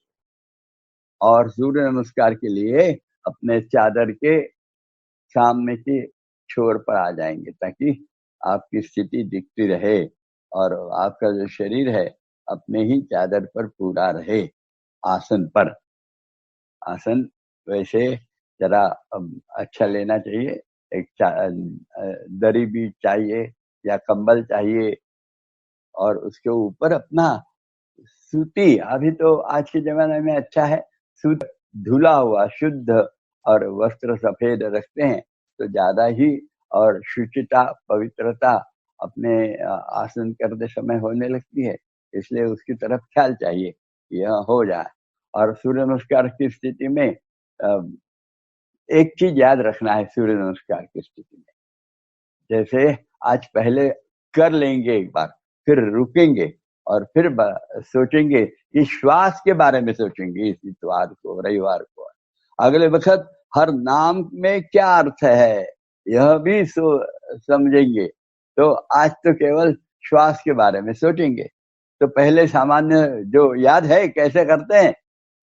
और सूर्य नमस्कार के लिए अपने चादर के सामने के छोर पर आ जाएंगे ताकि आपकी स्थिति दिखती रहे और आपका जो शरीर है अपने ही चादर पर पूरा रहे। आसन पर आसन वैसे जरा अच्छा लेना चाहिए, एक दरी भी चाहिए या कंबल चाहिए और उसके ऊपर अपना सूती, अभी तो आज के जमाने में अच्छा है सूत धुला हुआ शुद्ध और वस्त्र सफेद रखते हैं तो ज्यादा ही और शुचिता पवित्रता अपने आसन करते समय होने लगती है, इसलिए उसकी तरफ ख्याल चाहिए यह हो जाए। और सूर्य नमस्कार की स्थिति में एक चीज याद रखना है सूर्य नमस्कार की स्थिति में, जैसे आज पहले कर लेंगे एक बार, फिर रुकेंगे और फिर सोचेंगे, इस श्वास के बारे में सोचेंगे इस इतवार को, रविवार को। अगले वक्त हर नाम में क्या अर्थ है यह भी समझेंगे। तो आज तो केवल श्वास के बारे में सोचेंगे। तो पहले सामान्य जो याद है कैसे करते हैं,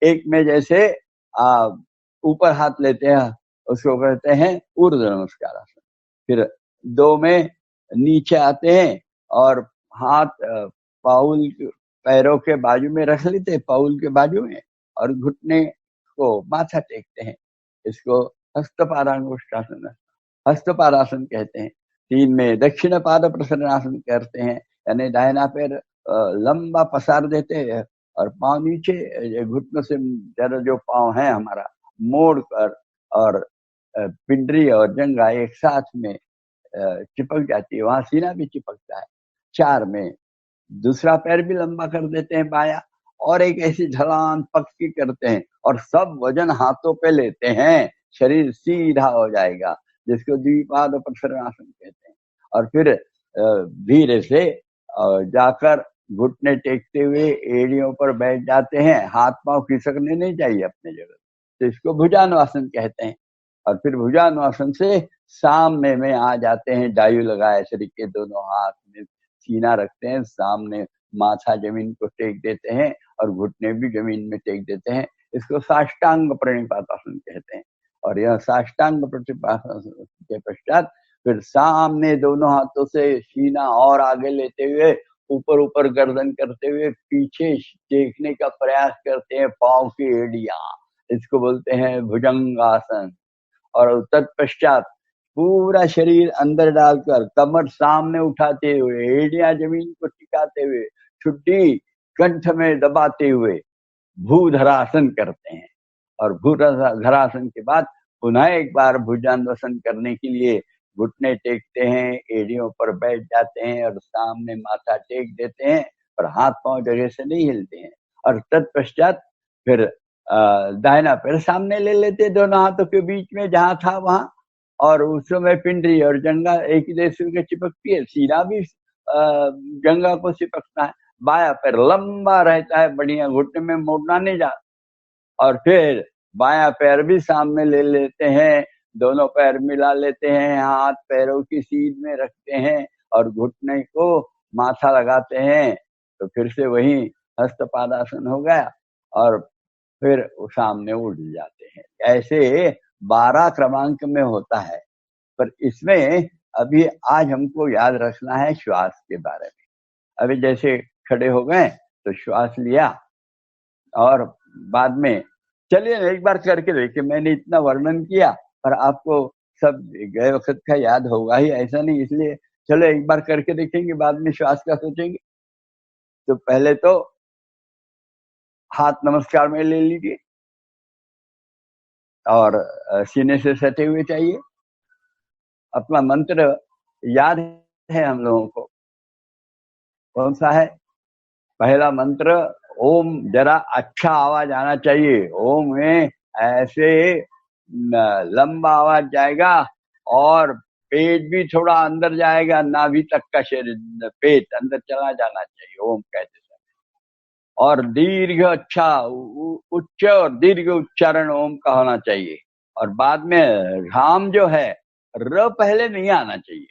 एक में जैसे ऊपर हाथ लेते हैं उसको कहते हैं ऊर्ध्व नमस्कार आसन, फिर 2 में नीचे आते हैं और हाथ पाउल पैरों के बाजू में रख लेते हैं, पाउल के बाजू में, और घुटने को माथा टेकते हैं। इसको हस्तपादांगुष्ठासन, हस्तपादासन कहते हैं। 3 में दक्षिण पाद प्रसरणासन करते हैं, यानी दाहिना पैर लंबा पसार देते हैं और पाँव नीचे, घुटनों से जरा जो पाँव है हमारा मोड़ कर, और पिंडरी और जंघा एक साथ में चिपक जाती है, वहां सीना भी चिपकता है। 4 में दूसरा पैर भी लंबा कर देते हैं बाया, और एक ऐसी ढलान पक्की करते हैं और सब वजन हाथों पे लेते हैं, शरीर सीधा हो जाएगा, जिसको द्विपाद प्रसरणासन कहते हैं। और फिर धीरे से जाकर घुटने टेकते हुए एड़ियों पर बैठ जाते हैं, हाथ पांव खिसकने नहीं चाहिए अपने जगह, तो इसको भुजानुआसन कहते हैं। और फिर भुजानुआसन से सामने में आ जाते हैं, डायु लगाए शरीर के दोनों हाथ में, सीना रखते हैं सामने, माथा जमीन को टेक देते हैं और घुटने भी जमीन में टेक देते हैं। इसको साष्टांग प्रणिपातासन कहते हैं। और यह साष्टांग प्रणिपातासन के पश्चात फिर सामने दोनों हाथों से सीना और आगे लेते हुए, ऊपर ऊपर गर्दन करते हुए पीछे देखने का प्रयास करते हैं पांव की एड़ियां, इसको बोलते हैं भुजंगासन। और तत्पश्चात पूरा शरीर अंदर डालकर कमर सामने उठाते हुए, एड़ियां जमीन को टिकाते हुए, ठुड्डी कंठ में दबाते हुए भूधरासन करते हैं। और भूधरासन के बाद पुनः एक बार भुजंगासन करने के लिए घुटने टेकते हैं, एड़ियों पर बैठ जाते हैं और सामने माथा टेक देते हैं और हाथ पांव जगह से नहीं हिलते हैं। और तत्पश्चात फिर दाहिना पैर सामने ले लेते हैं दोनों हाथों के बीच में जहां था वहां, और उस समय पिंडरी और जंघा एक ही दूसरे के चिपकती है, सीना भी जंघा को चिपकता है। बाया पैर लंबा रहता है, बढ़िया, घुटने में मोड़ना नहीं जा। और फिर बाया पैर भी सामने ले लेते हैं, दोनों पैर मिला लेते हैं, हाथ पैरों की सीध में रखते हैं और घुटने को माथा लगाते हैं। तो फिर से वही हस्तपादासन हो गया और फिर सामने उठ जाते हैं। ऐसे 12 क्रमांक में होता है, पर इसमें अभी आज हमको याद रखना है श्वास के बारे में। अभी जैसे खड़े हो गए तो श्वास लिया, और बाद में चलिए एक बार करके देखिए, मैंने इतना वर्णन किया पर आपको सब गए वक्त का याद होगा ही ऐसा नहीं, इसलिए चलो एक बार करके देखेंगे, बाद में श्वास का सोचेंगे। तो पहले तो हाथ नमस्कार में ले लीजिए और सीने से सटे हुए चाहिए। अपना मंत्र याद है हम लोगों को, कौन सा है? पहला मंत्र ओम, जरा अच्छा आवाज आना चाहिए। ओम में ऐसे लंबा आवाज जाएगा और पेट भी थोड़ा अंदर जाएगा, नाभि तक का शरीर, पेट अंदर चला जाना चाहिए ओम कहते समय। और दीर्घ, अच्छा उच्च और दीर्घ उच्चारण ओम का होना चाहिए। और बाद में राम जो है, र पहले नहीं आना चाहिए,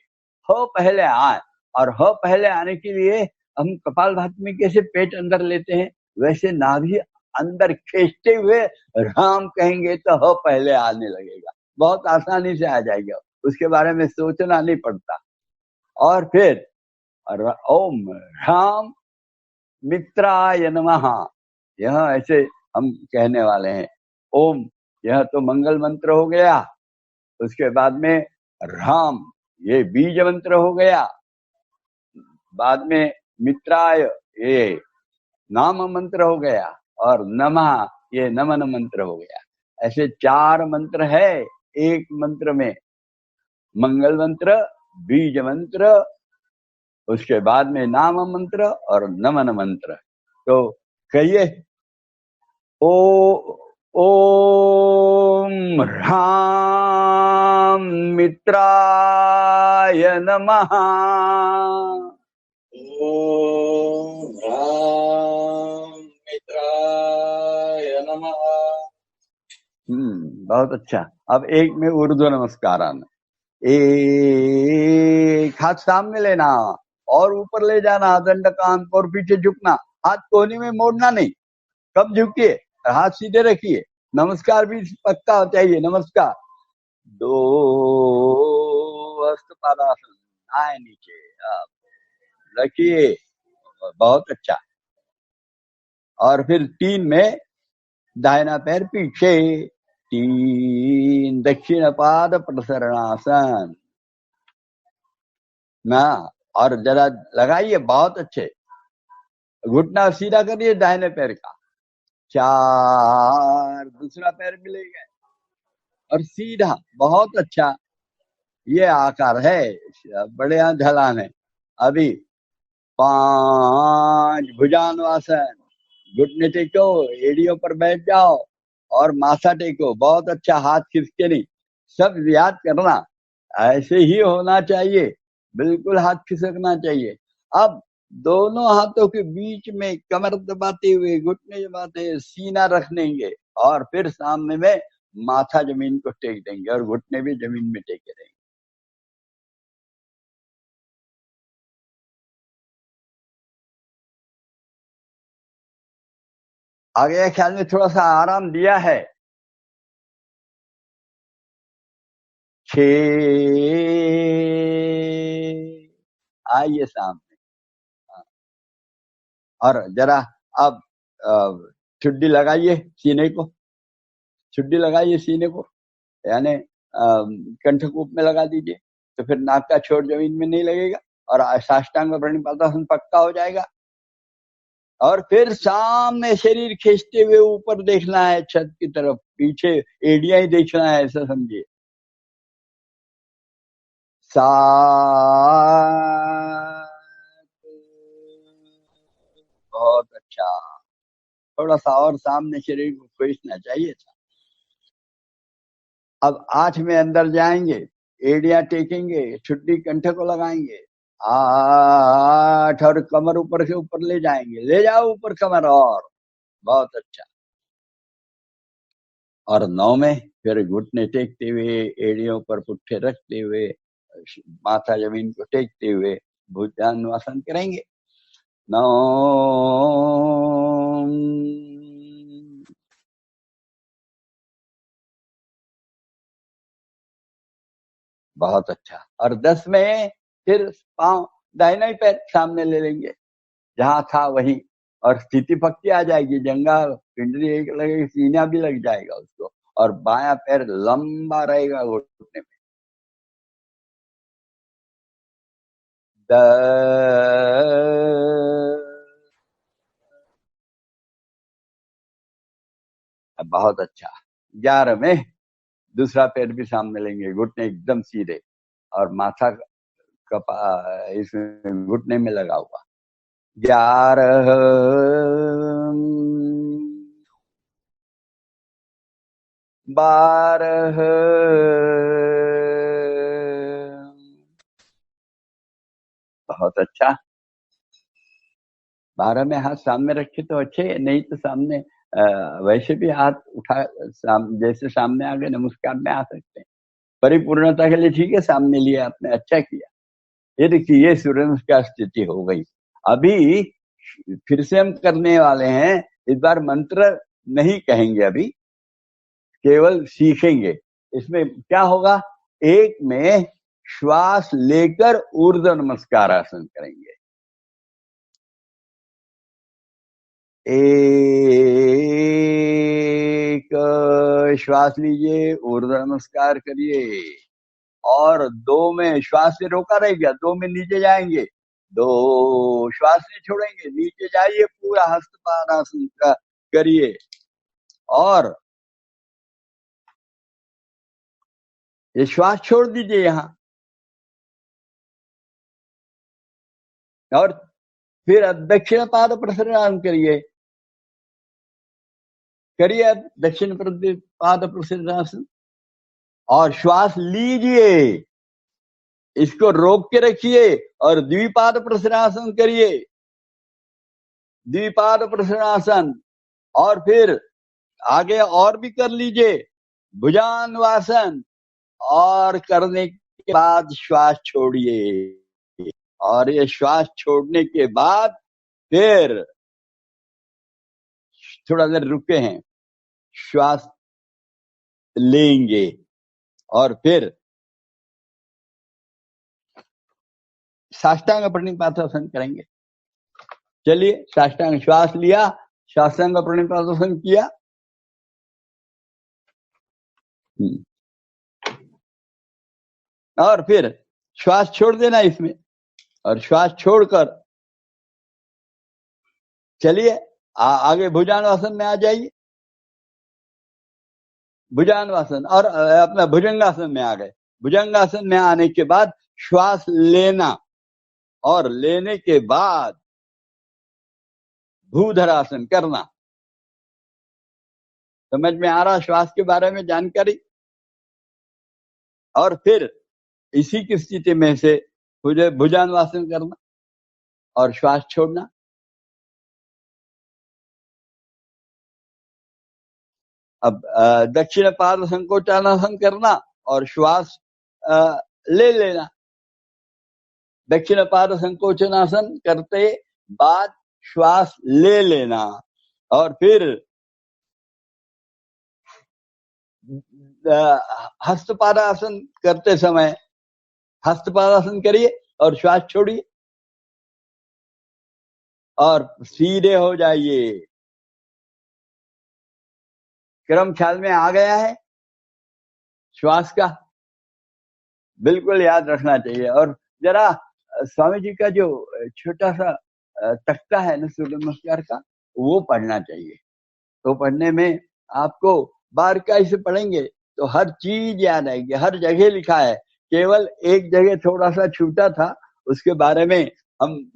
ह पहले आए। और ह पहले आने के लिए हम कपालभाति में कैसे पेट अंदर लेते हैं, वैसे नाभि अंदर खींचते हुए राम कहेंगे तो ह पहले आने लगेगा, बहुत आसानी से आ जाएगा, उसके बारे में सोचना नहीं पड़ता। और फिर ओम राम मित्राय नमः, यह ऐसे हम कहने वाले हैं। ओम, यह तो मंगल मंत्र हो गया। उसके बाद में राम, ये बीज मंत्र हो गया। बाद में मित्राय, ये नाम मंत्र हो गया। और नमः, ये नमन मंत्र हो गया। ऐसे 4 मंत्र है एक मंत्र में, मंगल मंत्र, बीज मंत्र, उसके बाद में नाम मंत्र और नमन मंत्र। तो कहिए, ओम राम मित्राय नमः। ओम राम मित्राय नमः। बहुत अच्छा। अब एक में ऊर्ध्व नमस्कार आना, एक हाथ सामने लेना और ऊपर ले जाना, दंडकांत, और पीछे झुकना, हाथ कोहनी में मोड़ना नहीं, कब झुकिए, हाथ सीधे रखिए। नमस्कार भी पक्का चाहिए, नमस्कार। 2 हस्तपादासन, आए नीचे रखिए, बहुत अच्छा। और फिर 3 में दाहिना पैर पीछे, 3 दक्षिण पाद प्रसरणासन ना। और जरा लगाइए, बहुत अच्छे। घुटना सीधा करिए दाहिने पैर का, 4, दूसरा पैर मिलेगा और सीधा, बहुत अच्छा, ये आकार है, बढ़िया ढलान है। अभी 5 भुजानुआसन, घुटने टेको, एड़ियों पर बैठ जाओ और माथा टेको, बहुत अच्छा, हाथ खिसके नहीं, सब याद करना, ऐसे ही होना चाहिए, बिल्कुल हाथ खिसकना चाहिए। अब दोनों हाथों के बीच में कमर दबाते हुए, घुटने दबाते हुए सीना रख देंगे और फिर सामने में माथा जमीन को टेक देंगे और घुटने भी जमीन में टेके रहेंगे। आगे ख्याल में थोड़ा सा आराम दिया है। 6, आइए सामने, और जरा अब चुड्डी लगाइए सीने को, चुड्डी लगाइए सीने को, यानी कंठकूप में लगा दीजिए, तो फिर नाक का छोर जमीन में नहीं लगेगा और साष्टांग प्रणिपातासन पक्का हो जाएगा। और फिर सामने शरीर खींचते हुए ऊपर देखना है, छत की तरफ, पीछे एड़ियां ही देखना है, ऐसा समझिए। बहुत अच्छा, थोड़ा सा और सामने शरीर को खींचना चाहिए था। अब 8 में अंदर जाएंगे, एड़ियां टेकेंगे, छुट्टी कंठे को लगाएंगे, 8, और कमर ऊपर से ऊपर ले जाएंगे, ले जाओ ऊपर कमर, और बहुत अच्छा। और 9 में फिर घुटने टेकते हुए, एड़ियों पर पुट्ठे रखते हुए, माथा जमीन को टेकते हुए भुजंगासन करेंगे। 9, बहुत अच्छा। और 10 में फिर पांव, दाहिना ही पैर सामने ले लेंगे, जहां था वहीं, और स्थिति पक्की आ जाएगी, जंगा पिंडली एक लगेगी, सीना भी लग जाएगा उसको, और बायां पैर लंबा रहेगा घुटने में। 10, बहुत अच्छा। 11 में दूसरा पैर भी सामने लेंगे, घुटने एकदम सीधे और माथा इसमें घुटने में लगा हुआ। 11, 12, बहुत अच्छा। 12 में हाथ सामने रखे तो अच्छे, नहीं तो सामने वैसे भी हाथ उठा, जैसे सामने आ गए नमस्कार में आ सकते हैं, परिपूर्णता के लिए ठीक है, सामने लिया आपने, अच्छा किया। ये देखिए, ये सूर्य नमस्कार स्थिति हो गई। अभी फिर से हम करने वाले हैं, इस बार मंत्र नहीं कहेंगे, अभी केवल सीखेंगे। इसमें क्या होगा, 1 में श्वास लेकर ऊर्ध्व नमस्कार आसन करेंगे, 1 श्वास लीजिए, ऊर्ध्व नमस्कार करिए, और 2 में श्वास से रोका रहेगा, 2 में नीचे जाएंगे, 2 श्वास नहीं छोड़ेंगे, नीचे जाइए, पूरा हस्तपादासन का करिए, और ये श्वास छोड़ दीजिए यहां, और फिर दक्षिण पाद प्रसरण करिए, करिए दक्षिण पाद प्रसरण, और श्वास लीजिए, इसको रोक के रखिए और द्विपाद प्रसनासन करिए, द्विपाद प्रसनासन, और फिर आगे और भी कर लीजिए, भुजानुवासन, और करने के बाद श्वास छोड़िए, और ये श्वास छोड़ने के बाद फिर थोड़ा देर रुके हैं, श्वास लेंगे और फिर साष्टांग प्रणिपातासन करेंगे। चलिए, साष्टांग, श्वास लिया, साष्टांग प्रणिपातासन किया, और फिर श्वास छोड़ देना इसमें, और श्वास छोड़कर चलिए आगे भुजंगासन में आ जाइए। भुजंगासन और अपना भुजंगासन में आ गए। भुजंगासन में आने के बाद श्वास लेना और लेने के बाद भूधरासन करना। समझ में आ रहा श्वास के बारे में जानकारी? और फिर इसी की स्थिति में से भुजंगासन करना और श्वास छोड़ना। अब दक्षिण पाद संकोचनासन करना और श्वास ले लेना। दक्षिण पाद संकोचनासन करते बाद श्वास ले लेना और फिर हस्तपादासन करते समय हस्तपादासन करिए और श्वास छोड़िए और सीधे हो जाइए। क्रम ख्याल में आ गया है श्वास का? बिल्कुल याद रखना चाहिए। और जरा स्वामी जी का जो छोटा सा तख्ता है ना सूर्य नमस्कार का, वो पढ़ना चाहिए। तो पढ़ने में आपको बारीकाई से पढ़ेंगे तो हर चीज याद आएगी। हर जगह लिखा है, केवल एक जगह थोड़ा सा छूटा था, उसके बारे में हम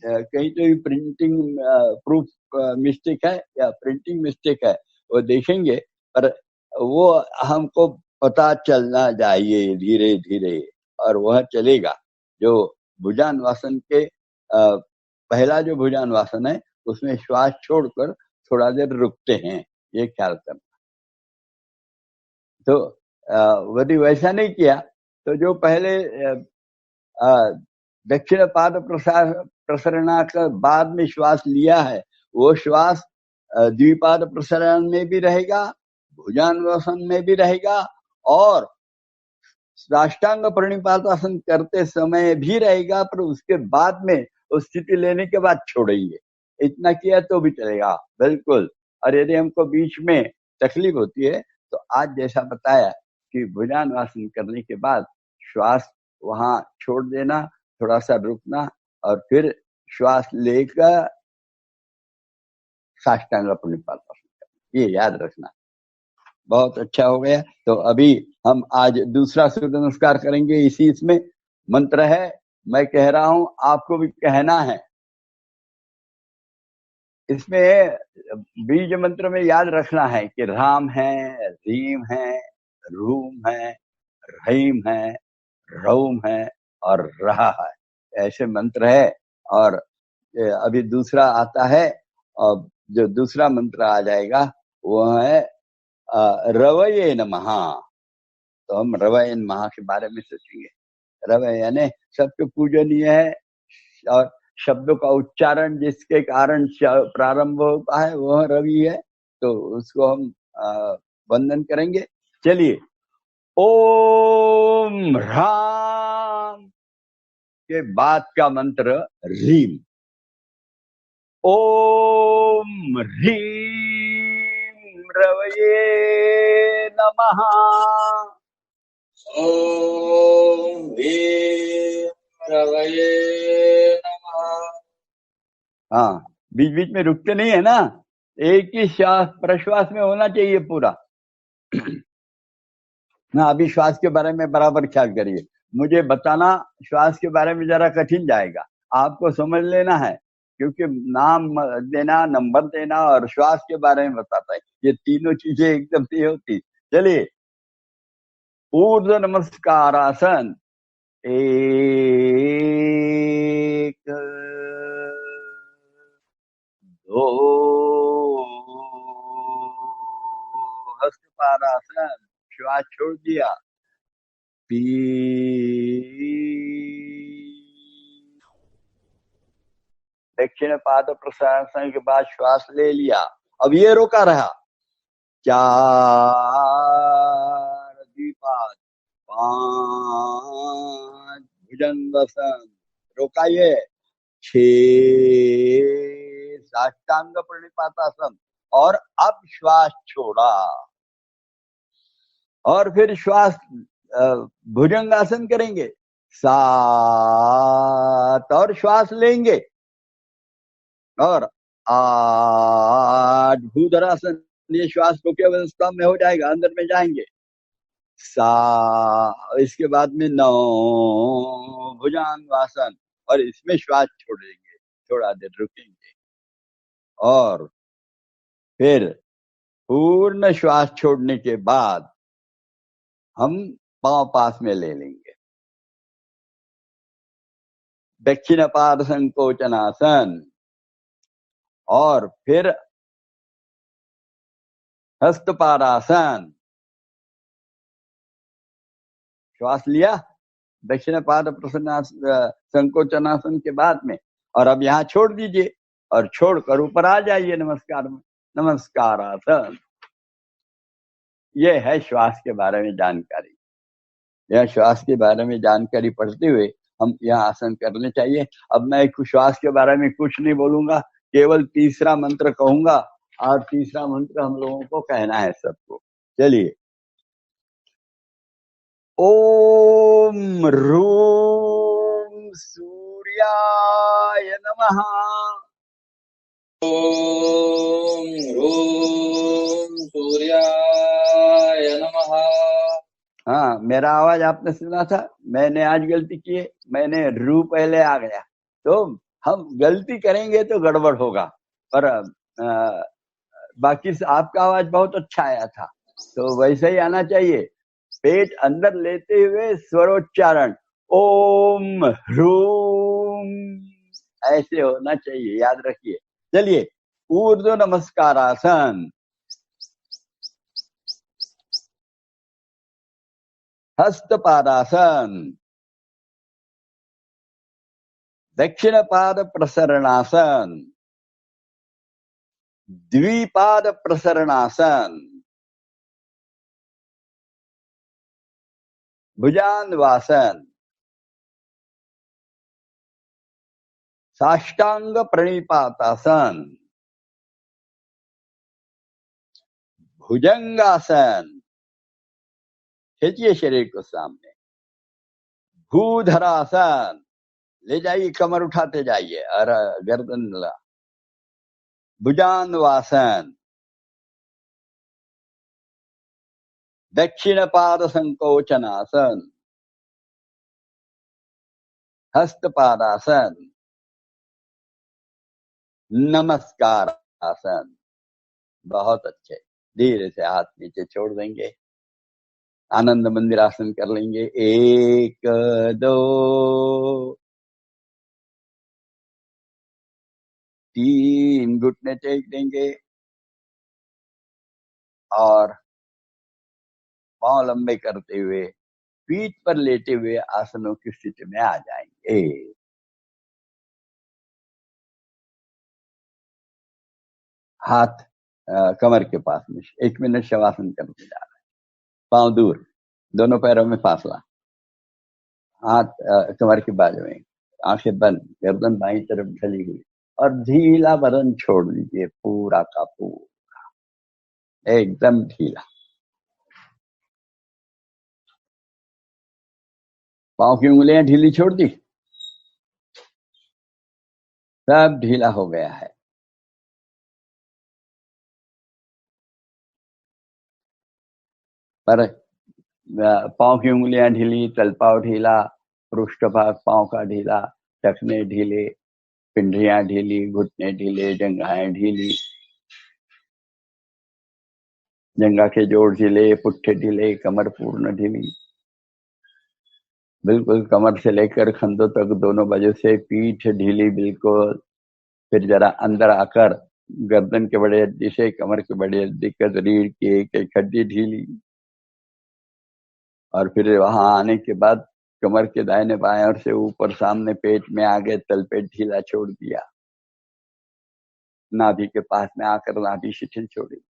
कहीं तो प्रिंटिंग प्रूफ मिस्टेक है या प्रिंटिंग मिस्टेक है, वो देखेंगे, पर वो हमको पता चलना चाहिए धीरे धीरे, और वह चलेगा। जो भुजंगासन के पहला जो भुजंगासन है उसमें श्वास छोड़कर थोड़ा देर रुकते हैं, ये ख्याल करना। तो यदि वैसा नहीं किया तो जो पहले दक्षिण पाद प्रसरणा के बाद में श्वास लिया है, वो श्वास द्विपाद प्रसरण में भी रहेगा, भुजंगासन में भी रहेगा और साष्टांग प्रणिपातासन करते समय भी रहेगा, पर उसके बाद में उस स्थिति लेने के बाद छोड़ेंगे। इतना किया तो भी चलेगा, बिल्कुल। और यदि हमको बीच में तकलीफ होती है तो आज जैसा बताया कि भुजंगासन करने के बाद श्वास वहां छोड़ देना, थोड़ा सा रुकना और फिर श्वास लेकर साष्टांग प्रणिपातासन करना, ये याद रखना। बहुत अच्छा हो गया। तो अभी हम आज दूसरा सूर्य नमस्कार करेंगे। इसी इसमें मंत्र है, मैं कह रहा हूं, आपको भी कहना है। इसमें बीज मंत्र में याद रखना है कि राम है, रीम है, रूम है, रहीम है, रौम है और रहा है, ऐसे मंत्र है। और अभी दूसरा आता है, और जो दूसरा मंत्र आ जाएगा वो है रवये नमः। तो हम रवये नमः के बारे में सोचेंगे। रवये यानी सबके पूजनीय है और शब्दों का उच्चारण जिसके कारण प्रारंभ होता है वह रवि है, तो उसको हम वंदन करेंगे। चलिए, ओम राम के बाद का मंत्र रीम। ओम ह्रीम रवये नमः। ओम भीम रवये नमः। हाँ, बीच बीच में रुकते नहीं है ना, एक ही श्वास प्रश्वास में होना चाहिए पूरा ना। अभी श्वास के बारे में बराबर ख्याल करिए। मुझे बताना श्वास के बारे में जरा कठिन जाएगा, आपको समझ लेना है, क्योंकि नाम देना, नंबर देना और श्वास के बारे में बताता है, ये तीनों चीजें एकदम से होती। चलिए, ऊर्ध्व नमस्कारासन 1 2 हस्तपादासन, श्वास छोड़ दिया, 3 दक्षिण पाद प्रसारण के बाद श्वास ले लिया, अब ये रोका रहा, 4 द्विपाद, 5 भुजंगासन, रोका ये, 6 साष्टांग प्रणिपातासन, और अब श्वास छोड़ा और फिर श्वास भुजंगासन करेंगे, 7 और श्वास लेंगे और 8 भूधरासन, ये श्वास रोके अवस्था में हो जाएगा, अंदर में जाएंगे। इसके बाद में 9 भुजंगासन, और इसमें श्वास छोड़ देंगे, थोड़ा देर रुकेंगे, और फिर पूर्ण श्वास छोड़ने के बाद हम पांव पास में ले लेंगे। दक्षिण पाद संकोचनासन, और फिर हस्तपादासन। श्वास लिया दक्षिण पाद संकोचनासन के बाद में, और अब यहाँ छोड़ दीजिए और छोड़कर ऊपर आ जाइए नमस्कार में, नमस्कारासन। ये है श्वास के बारे में जानकारी। यह श्वास के बारे में जानकारी पढ़ते हुए हम यह आसन करने चाहिए। अब मैं श्वास के बारे में कुछ नहीं बोलूंगा, केवल तीसरा मंत्र कहूंगा, और तीसरा मंत्र हम लोगों को कहना है सबको। चलिए, ओम ह्रूम सूर्याय नमः। ओम ह्रूम सूर्याय नमः। हाँ, मेरा आवाज आपने सुना था? मैंने आज गलती की है, मैंने रू पहले आ गया। तो हम गलती करेंगे तो गड़बड़ होगा, पर बाकी आपका आवाज बहुत अच्छा आया था, तो वैसे ही आना चाहिए। पेट अंदर लेते हुए स्वरोच्चारण ओम ह्रूम ऐसे होना चाहिए, याद रखिए। चलिए, ऊर्ध्व नमस्कारासन, हस्तपादासन, दक्षिण पाद प्रसरणासन, द्विपाद प्रसरणासन, भुजान्वासन, साष्टांग प्रणिपातासन, भुजंगासन, खींचिए शरीर को सामने, भूधरासन, ले जाइए, कमर उठाते जाइए और गर्दन ला, भुजान्वासन, दक्षिण पाद संकोचनासन, हस्तपादासन, नमस्कार आसन। बहुत अच्छे। धीरे से हाथ नीचे छोड़ देंगे, आनंद मंदिर आसन कर लेंगे। 1 2 3 घुटने टेक देंगे और पांव लंबे करते हुए पीठ पर लेटे हुए आसनों की स्थिति में आ जाएंगे। हाथ कमर के पास में 1 मिनट शवासन करते जा रहे हैं, पांव दूर, दोनों पैरों में फासला, हाथ कमर के बाजू में, आंखें बंद, गर्दन बाईं तरफ ढली हुई, और ढीला बदन छोड़ दीजिए, पूरा का पूरा एकदम ढीला। पांव की उंगलियां ढीली छोड़ दी, सब ढीला हो गया है। पर पांव की उंगलियां ढीली, तलपाव ढीला, पृष्ठभाग पांव का ढीला, टखने ढीले, पिंडियां ढीली, घुटने ढीले, जंघाएं ढीली, जंघा के जोड़ ढीले, पुट्ठे ढीले, कमर पूर्ण ढीली, बिल्कुल कमर से लेकर कंधों तक दोनों वजह से पीठ ढीली बिल्कुल। फिर जरा अंदर आकर गर्दन के बड़े हड्डी से कमर के बड़े हड्डी का रीढ़ की एक हड्डी ढीली, और फिर वहां आने के बाद कमर के दाहिने बाएं ओर से ऊपर सामने पेट में आगे तलपेट ढीला छोड़ दिया, नाभि के पास में आकर नाभि शिथिल छोड़ी,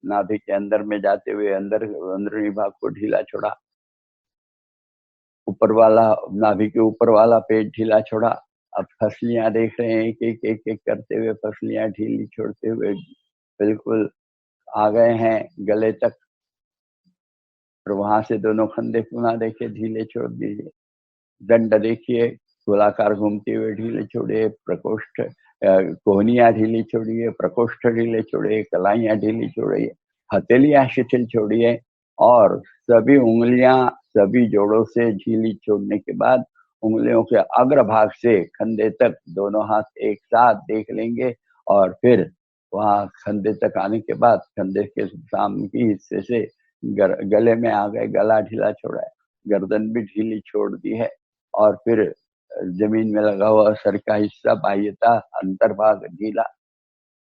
नाभि के अंदर में जाते हुए अंदरूनी भाग को ढीला छोड़ा, ऊपर वाला नाभि के ऊपर वाला पेट ढीला छोड़ा। अब फसलियां देख रहे हैं, एक करते हुए फसलियां ढीली छोड़ते हुए बिल्कुल आ गए हैं गले तक। और वहां से दोनों कंधे पुनः देखे, ढीले छोड़ दीजिए। दंड देखिए, गोलाकार घूमते हुए ढीले छोड़े, प्रकोष्ठ कोहनियां ढीली छोड़िए, प्रकोष्ठ ढीले छोड़िए, कलाइयां ढीली छोड़िए, हथेलियां शिथिल छोड़िए और सभी उंगलियां सभी जोड़ों से ढीली छोड़ने के बाद उंगलियों के अग्रभाग से कंधे तक दोनों हाथ एक साथ देख लेंगे और फिर वहां कंधे तक आने के बाद कंधे के सामने के हिस्से से गले में आ गए, गला ढीला छोड़ा है, गर्दन भी ढीली छोड़ दी है और फिर जमीन में लगा हुआ सर का हिस्सा बाह्यता अंतर्भाग ढीला,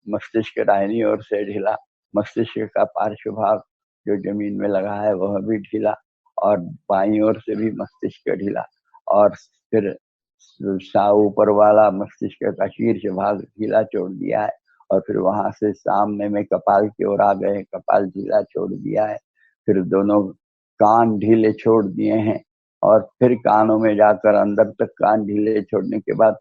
मस्तिष्क दाहिनी ओर से ढीला, मस्तिष्क का पार्श्व भाग जो जमीन में लगा है वह भी ढीला और बाईं ओर से भी मस्तिष्क ढीला और फिर ऊपर वाला मस्तिष्क का शीर्ष भाग ढीला छोड़ दिया है और फिर वहां से सामने में कपाल की ओर आ गए, कपाल ढीला छोड़ दिया है, फिर दोनों कान ढीले छोड़ दिए हैं और फिर कानों में जाकर अंदर तक कान ढीले छोड़ने के बाद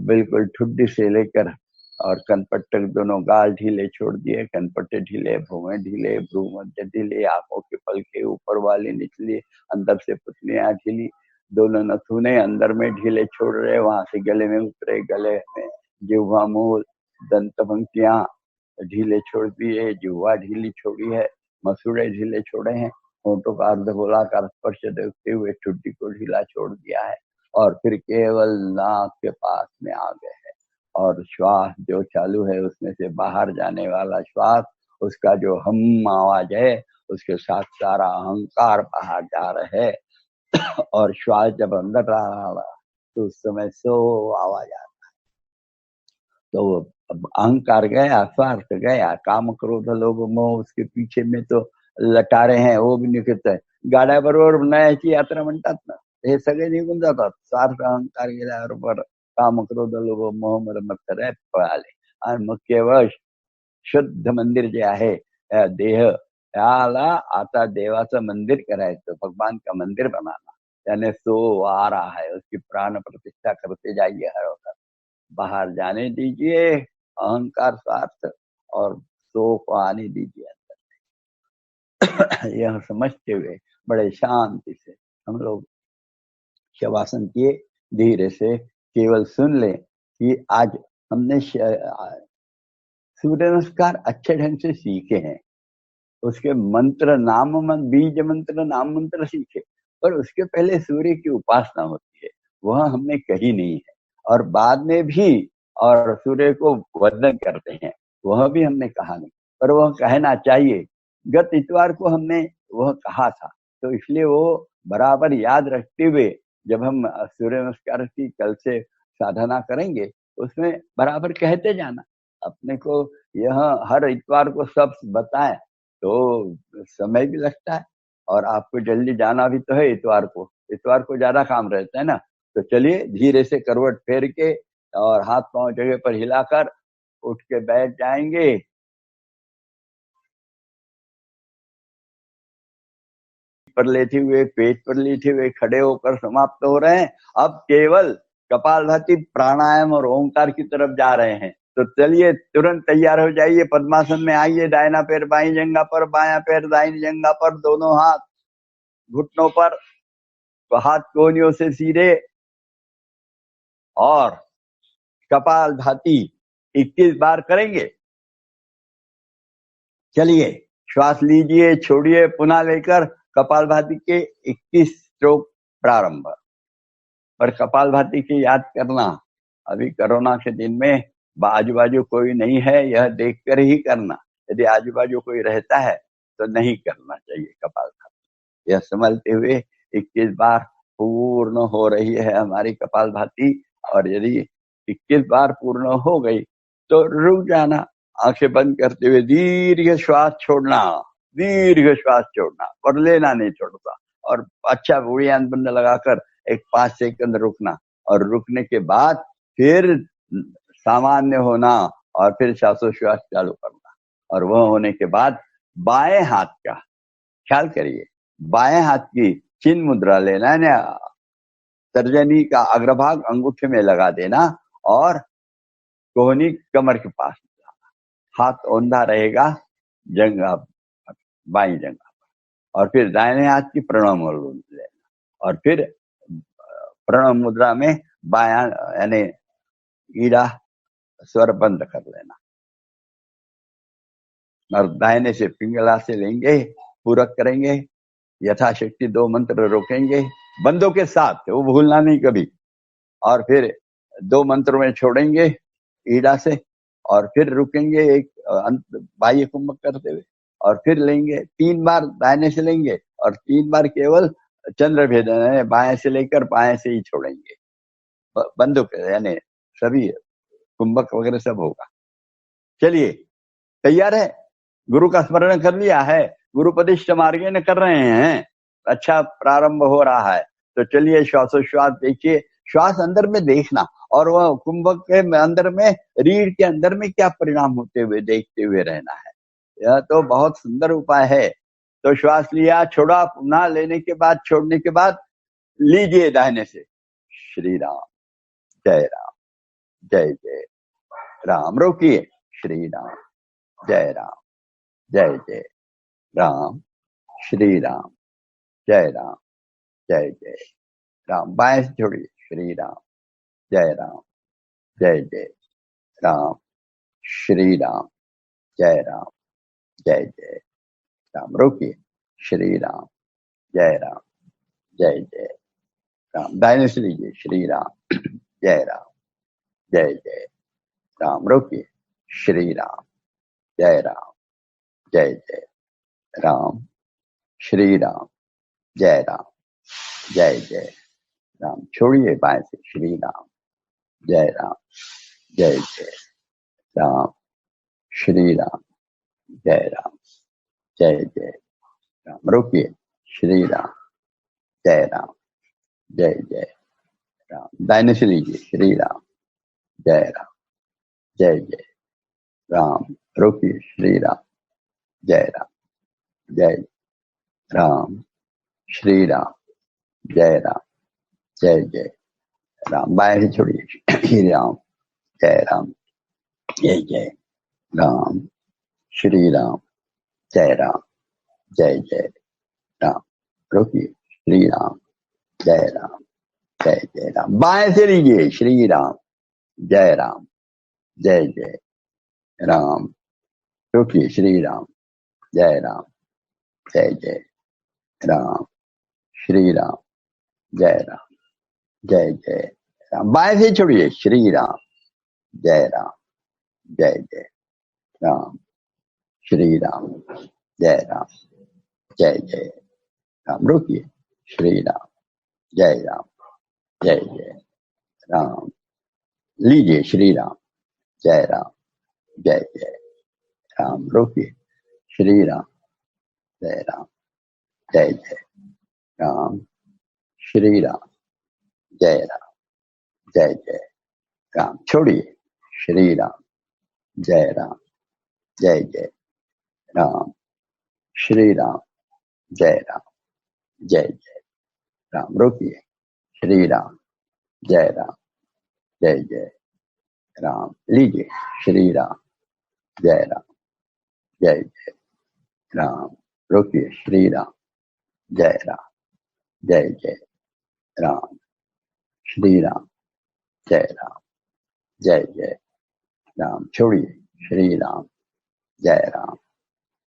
बिल्कुल ठुड्डी से लेकर और कनपट तक दोनों गाल ढीले छोड़ दिए, कनपट्टे ढीले, भौहें ढीले, भ्रू मध्य ढीले, आंखों के पलके ऊपर वाली निचली, अंदर से पुतलियां ढीली, दोनों नथुने अंदर में ढीले छोड़ रहे, वहां से गले में उतरे, गले में जिह्वा मूल दंत पंक्तियां ढीले छोड़ दिए, जिह्वा ढीली छोड़ी है, मसूड़े ढीले छोड़े हैं, होंठों का अर्ध गोलाकार स्पर्श देखते हुए ठुड्डी को ढीला छोड़ दिया है और फिर केवल नाक के पास में आ गए हैं और श्वास जो चालू है उसमें से बाहर जाने वाला श्वास, उसका जो हम आवाज है उसके साथ सारा अहंकार बाहर जा रहा है और श्वास जब अंदर आ रहा तो उस समय सो आवाज आता है। तो अब अहंकार गया, स्वार्थ गया, काम क्रोध लोभ मोह उसके पीछे में तो लटारे हैं वो भी निघत आहे, गाड्या बरोबर नयाची यात्रा म्हणतात ना, हे सगळे निघून जातात, स्वार्थ अहंकार गेल्याबरोबर काम क्रोध लोभ मोह मत्सर पळाले आणि मग केवळ शुद्ध मंदिर जे आहे देह त्याला आता देवाचं मंदिर करायचं, भगवान का मंदिर बनाना, यानी सो आ रहा है, उसकी प्राण प्रतिष्ठा करते जाइए हर वक्त, बाहर जाने दीजिए अहंकार स्वार्थ और सो को आने दीजिए अंदर। यह समझते हुए बड़े शांति से हम लोग शवासन किए, धीरे से केवल सुन ले कि आज हमने सूर्य नमस्कार अच्छे ढंग से सीखे हैं, उसके मंत्र बीज मंत्र नाम मंत्र सीखे, पर उसके पहले सूर्य की उपासना होती है वह हमने कही नहीं है और बाद में भी और सूर्य को वंदन करते हैं वह भी हमने कहा नहीं, पर वह कहना चाहिए। गत इतवार को हमने वह कहा था तो इसलिए वो बराबर याद रखते हुए जब हम सूर्य नमस्कार की कल से साधना करेंगे उसमें बराबर कहते जाना। अपने को यह हर इतवार को सब बताएं तो समय भी लगता है और आपको जल्दी जाना भी तो है, इतवार को ज्यादा काम रहता है ना, तो चलिए धीरे से करवट फेर के और हाथ पांव जगह पर हिलाकर उठ के बैठ जाएंगे। पर लेते हुए पेट पर लेते हुए खड़े होकर समाप्त हो रहे हैं। अब केवल कपालभाति प्राणायाम और ओंकार की तरफ जा रहे हैं, तो चलिए तुरंत तैयार हो जाइए, पद्मासन में आइए, दाहिना पैर बाईं जंघा पर, बायां पैर दाहिनी जंघा पर, दोनों हाथ घुटनों पर, तो हाथ कोहनियों से सीधे और कपालभाति 21 बार करेंगे। चलिए श्वास लीजिए, छोड़िए, पुनः लेकर कपालभाति के 21 स्ट्रोक प्रारंभ। पर कपालभाति की याद करना, अभी कोरोना के दिन में आजू बाजू कोई नहीं है यह देखकर ही करना, यदि आजू बाजू कोई रहता है तो नहीं करना चाहिए कपालभाति। यह समझते हुए 21 बार पूर्ण हो रही है हमारी कपालभाति और यदि 21 बार पूर्ण हो गई तो रुक जाना, आंखें बंद करते हुए दीर्घ श्वास छोड़ना, और लेना नहीं छोड़ता और अच्छा बुढ़ियान बंद लगाकर एक 5 सेकंड रुकना और रुकने के बाद फिर सामान्य होना और फिर श्वासोश्वास चालू करना और वह होने के बाद बाएं हाथ का ख्याल करिए, बाएं हाथ की चिन्ह मुद्रा लेना है, तर्जनी का अग्रभाग अंगूठे में लगा देना और कोहनी कमर के पास लाना, हाथ औंधा रहेगा जंघा बाईं जंघा पर और फिर दाहिने हाथ की प्रणव मुद्रा लेना और फिर प्रणव मुद्रा में बायां यानी ईड़ा स्वर बंद कर लेना और दाहिने से पिंगला से लेंगे, पूरक करेंगे, यथाशक्ति 2 मंत्र रोकेंगे बंदों के साथ, वो भूलना नहीं कभी, और फिर 2 मंत्रों में छोड़ेंगे ईड़ा से, और फिर रुकेंगे एक बाह्य कुंभक करते हुए, और फिर लेंगे 3 बार दाहिने से लेंगे और 3 बार केवल चंद्र भेदन, बाएं से लेकर बाएं से ही छोड़ेंगे बंदों के, यानी सभी कुंभक वगैरह सब होगा। चलिए तैयार है? गुरु का स्मरण कर लिया है, गुरुपदिष्ट मार्गेण कर रहे हैं, अच्छा प्रारंभ हो रहा है। तो चलिए श्वासोश्वास देखिए, श्वास अंदर में देखना, और वह कुंभक के अंदर में, रीढ़ के अंदर में क्या परिणाम होते हुए देखते हुए रहना है। यह तो बहुत सुंदर उपाय है। तो श्वास लिया, छोड़ा, पुनः लेने के बाद, छोड़ने के बाद लीजिए दाहिने से। श्री राम, जय राम, जय जय राम। रोकिए। श्री राम, जय राम, जय जय राम। श्री राम, जय राम, जय जय राम। बाएं से छोड़िए। श्री राम, जय राम, जय जय राम। श्री राम, जय राम, जय जय राम। रोकिए। श्री राम, जय राम, जय जय राम। दाहिने से लीजिए। श्री राम, जय राम, जय जय राम। रोकिए। श्री राम, जय राम, जय जय राम। श्री राम, जय राम, जय जय राम। छोड़िए बाएं से। श्री राम, जय राम, जय जय राम। श्री राम, जय राम, जय जय राम। रोकिए। श्री राम, जय राम, जय जय राम। दाहिने से लीजिए। श्री राम, जय राम, जय जय राम। रोकिए। श्री राम, जय राम, जय राम। श्री राम, जय राम, जय जय राम। बाएं से छोड़िए। श्री राम, जय राम, जय जय राम। श्री राम, जय राम, जय जय राम। रोकिए। श्री राम, जय राम, जय जय राम। बाएं से लीजिए। श्री राम, जय राम, जय जय राम। रोकिए। श्री राम, जय राम, जय जय राम। श्री राम, जय राम, जय जय राम। बाएं से छोड़िए। श्री राम, जय राम, जय जय राम। श्री राम, जय राम, जय जय राम। रोकिए। श्री राम, जय राम, जय जय राम। लीजिए। श्री राम, जय राम, जय जय राम। रोकिए। श्री राम, जय राम, जय जय राम। श्री राम, जय राम, जय जय राम। छोड़िए। श्री राम, जय राम, जय जय राम। श्री राम, जय राम, जय जय राम। रोकिए। श्री राम, जय राम, जय जय राम। लीजिए। श्री राम, जय राम, जय जय राम। रोकिए। श्री राम, जय राम, जय जय राम। श्री राम, जय राम, जय जय राम। छोड़िए। श्री राम, जय राम,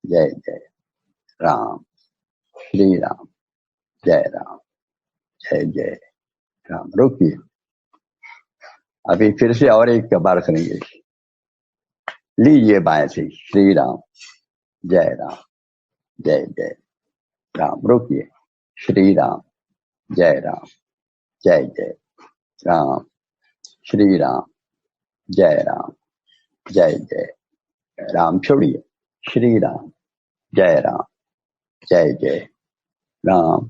जय जय राम। श्री राम, जय राम, जय जय राम। रोकिए। अभी फिर से और एक बार करेंगे। लीजिए बाएं से। श्री राम, जय राम, जय जय राम। रोकिए। श्री राम, जय राम, जय जय राम। श्री राम, जय राम, जय जय राम। छोड़िए। श्री राम, जय राम, जय जय राम।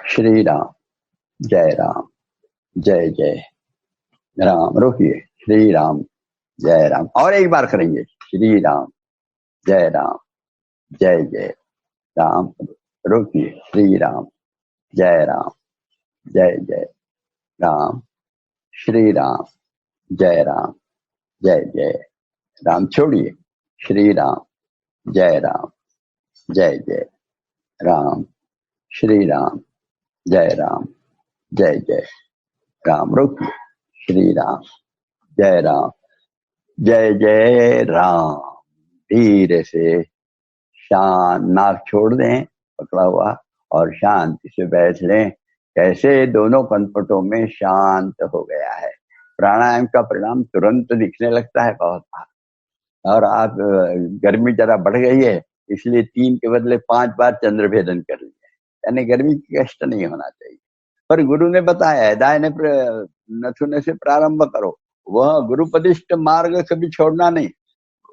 श्री राम, जय राम, जय जय राम। रोकिए। श्री राम, जय राम। और एक बार करेंगे। श्री राम, जय राम, जय जय राम। रोकिए। श्री राम, जय राम, जय जय राम। श्री राम, जय राम, जय जय राम। छोड़िए। श्री राम, जय राम, जय जय राम। श्री राम, जय राम, जय जय राम। रोकिए। श्री राम, जय राम, जय जय राम। धीरे से शांत, नाक छोड़ दें पकड़ा हुआ और शांति से बैठ लें। कैसे दोनों कनपटों में शांत हो गया है। प्राणायाम का परिणाम तुरंत दिखने लगता है बहुत बार। और आप गर्मी जरा बढ़ गई है इसलिए 3 के बदले 5 बार चंद्रभेदन कर लिया, यानी गर्मी की कष्ट नहीं होना चाहिए। पर गुरु ने बताया है दाहिने नथुने से प्रारंभ करो, वह गुरुपदिष्ट मार्ग कभी छोड़ना नहीं।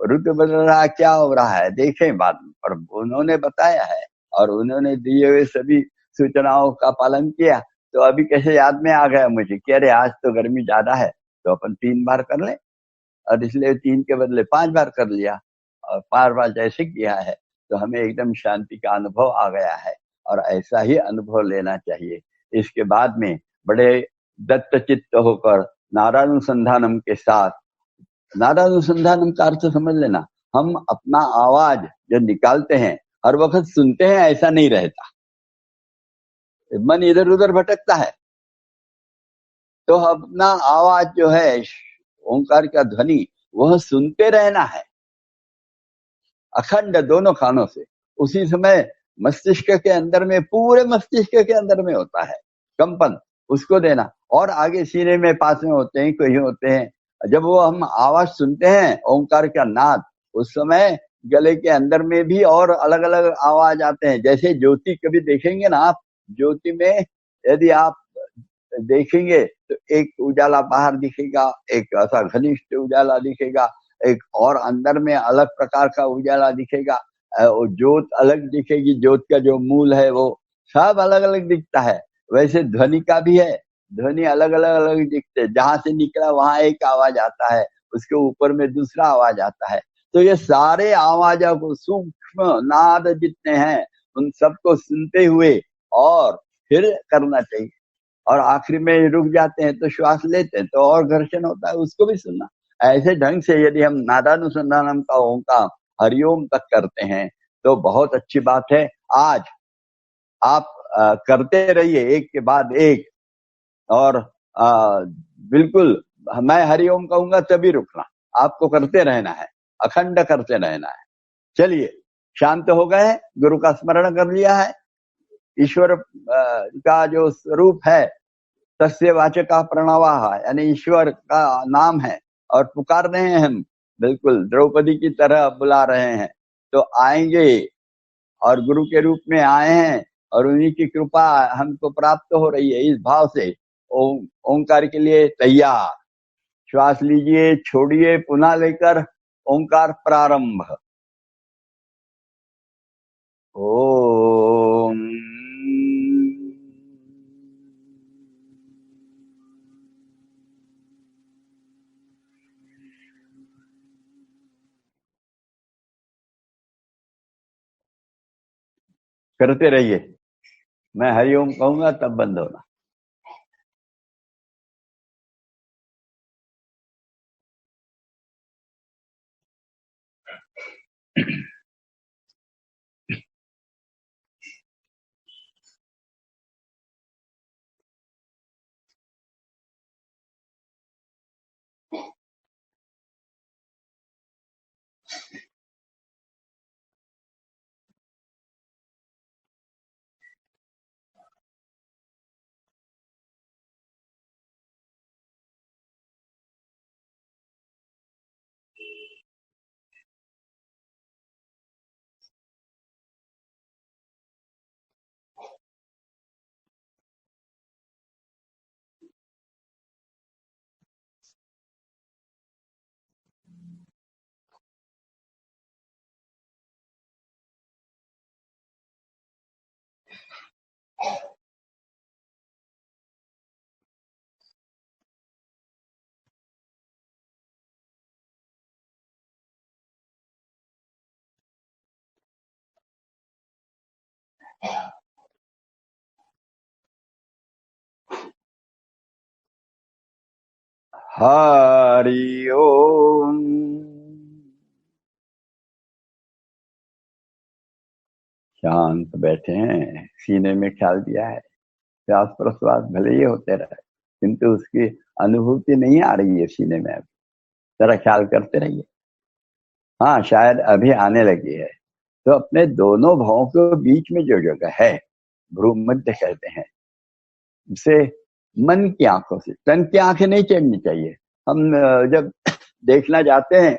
ऋतु बदल रहा, क्या हो रहा है देखें बाद में, पर उन्होंने बताया है और उन्होंने दिए हुए सभी सूचनाओं का पालन किया। तो अभी कैसे याद में आ गया मुझे कि अरे आज तो गर्मी ज्यादा है तो अपन 3 बार कर लें, और इसलिए 3 के बदले 5 बार कर लिया। और 5 बार जैसे किया है तो हमें एकदम शांति का अनुभव आ गया है, और ऐसा ही अनुभव लेना चाहिए। इसके बाद में बड़े दत्त चित्त होकर नारायणानुसंधानम के साथ, नारायणानुसंधानम का अर्थ समझ लेना, हम अपना आवाज जो निकालते हैं हर वक्त सुनते हैं ऐसा नहीं रहता, मन इधर उधर भटकता है। तो अपना आवाज जो है ओंकार का ध्वनि वह सुनते रहना है अखंड दोनों कानों से। उसी समय मस्तिष्क के अंदर में, पूरे मस्तिष्क के अंदर में होता है कंपन, उसको देना। और आगे सीने में पास में होते हैं, कहीं होते हैं। जब वो हम आवाज सुनते हैं ओंकार का नाद, उस समय गले के अंदर में भी और अलग अलग आवाज आते हैं। जैसे ज्योति कभी देखेंगे ना आप, ज्योति में यदि आप देखेंगे तो एक उजाला बाहर दिखेगा, एक ऐसा घनिष्ठ उजाला दिखेगा, एक और अंदर में अलग प्रकार का उजाला दिखेगा, और ज्योत अलग दिखेगी, ज्योत का जो मूल है वो सब अलग अलग दिखता है। वैसे ध्वनि का भी है, ध्वनि अलग अलग अलग दिखते हैं। जहां से निकला वहां एक आवाज आता है, उसके ऊपर में दूसरा आवाज आता है। तो ये सारे आवाजों को, सूक्ष्म नाद जितने हैं उन सबको सुनते हुए और फिर करना चाहिए। और आखिरी में रुक जाते हैं तो श्वास लेते हैं तो और घर्षण होता है, उसको भी सुनना। ऐसे ढंग से यदि हम नादानुसंधानम का ओंकार हरिओम तक करते हैं तो बहुत अच्छी बात है। आज आप करते रहिए एक के बाद एक, और बिल्कुल मैं हरिओम कहूंगा तभी रुकना, आपको करते रहना है, अखंड करते रहना है। चलिए, शांत हो गए, गुरु का स्मरण कर लिया है, ईश्वर का जो स्वरूप है तस्य वाचका प्रणवाः, यानी ईश्वर का नाम है और पुकार रहे हैं हम, बिल्कुल द्रौपदी की तरह बुला रहे हैं। तो आएंगे और गुरु के रूप में आए हैं और उन्हीं की कृपा हमको प्राप्त हो रही है। इस भाव से ओंकार के लिए तैयार। श्वास लीजिए, छोड़िए, पुनः लेकर ओंकार प्रारंभ। ओम। करते रहिए, मैं हरिओम कहूंगा तब बंद होना। हरि ओम। शांत बैठे हैं, सीने में ख्याल दिया है, श्वास प्रश्वास भले ही होते रहे किंतु उसकी अनुभूति नहीं आ रही है सीने में। जरा ख्याल करते रहिए। हाँ, शायद अभी आने लगी है। तो अपने दोनों भावों के बीच में जो जगह है, भ्रूमध्य कहते हैं, उसे मन की आंखों से, तन की आंखें नहीं चढ़नी चाहिए। हम जब देखना जाते हैं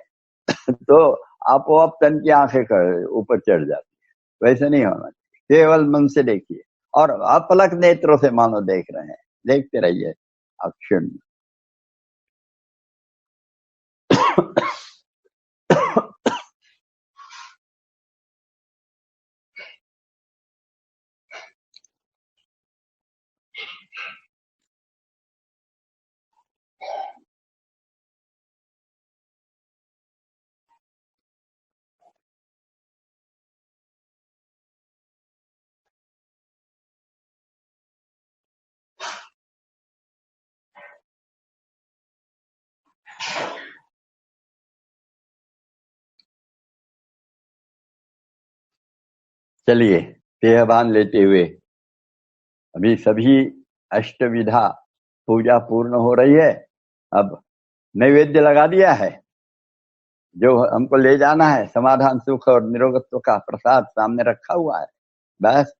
तो आप तन की आंखें ऊपर चढ़ जाती है। वैसे नहीं होना चाहिए, केवल मन से देखिए और अपलक नेत्रों से मानो देख रहे हैं। देखते रहिए अक्षुण। चलिए, देहभान लेते हुए अभी सभी अष्टविधा पूजा पूर्ण हो रही है। अब नैवेद्य लगा दिया है, जो हमको ले जाना है, समाधान सुख और निरोगत्व का प्रसाद सामने रखा हुआ है। बस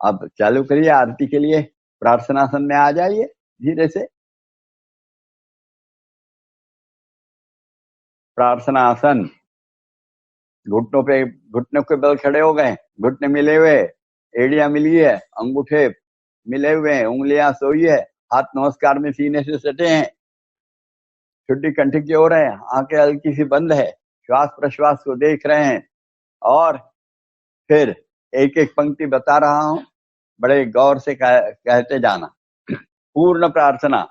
अब चालू करिए आरती के लिए। प्रार्थनासन में आ जाइए धीरे से। प्रार्थना आसन, घुटनों के बल खड़े हो गए, घुटने मिले हुए, एड़ियां मिली है, अंगूठे मिले हुए हैं, उंगलियां सोई है, हाथ नमस्कार में सीने से सटे हैं, छुट्टी कंठ की ओर है, आंखें हल्की सी बंद है, श्वास प्रश्वास को देख रहे हैं। और फिर एक एक पंक्ति बता रहा हूं, बड़े गौर से कहते जाना। पूर्ण प्रार्थना,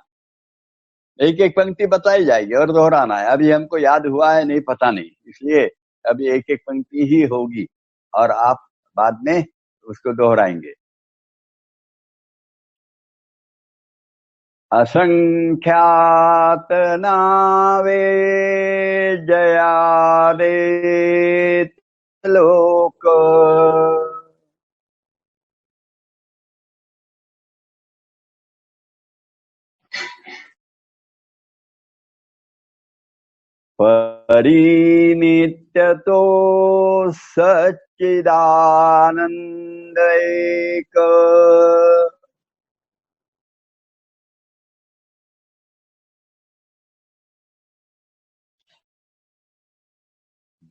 एक एक पंक्ति बताई जाएगी और दोहराना है। अभी हमको याद हुआ है नहीं, पता नहीं, इसलिए अभी एक एक पंक्ति ही होगी और आप बाद में उसको दोहराएंगे। असंख्यात नावे जया रे लोक, परिनित्यतो सच्चिदानंद एक,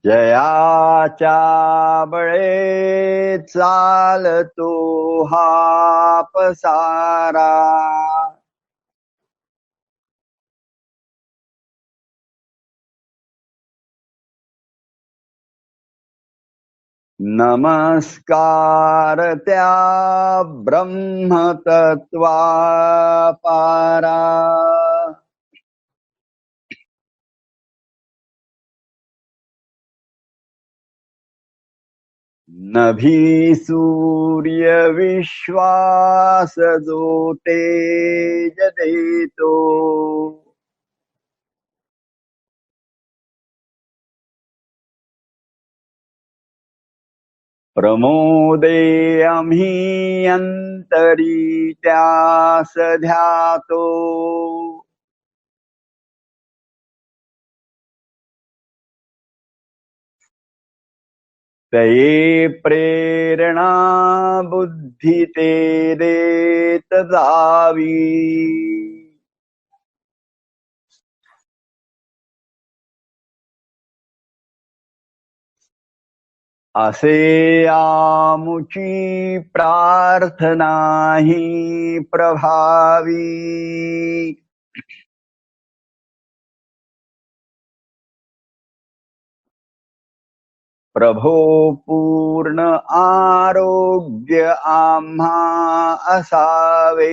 जयाचा बळे चालतो हा पसारा, नमस्कार त्या ब्रह्मतत्वा पारा, नभी सूर्य विश्वास जो तेज देतो, प्रमोदे आम्ही अंतरी त्यास ध्यातो, तये प्रेरणा बुद्धि ते देत जावी, असे आमुची प्रार्थना ही प्रभावी, प्रभो पूर्ण आरोग्य आम्हा असावे,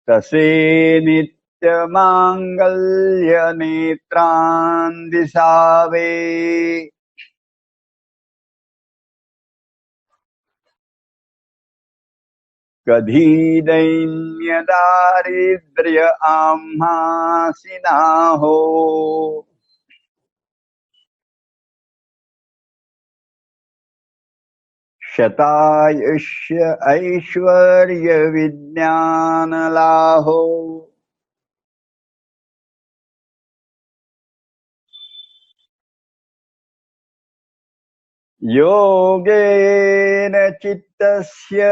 तसे नित्य मांगल्य नेत्रान दिसावे, कधी दैन्य दारिद्र्य आम्हासी ना हो, शतायुष्य ऐश्वर्य विज्ञान लाहो योगेन चित्तस्य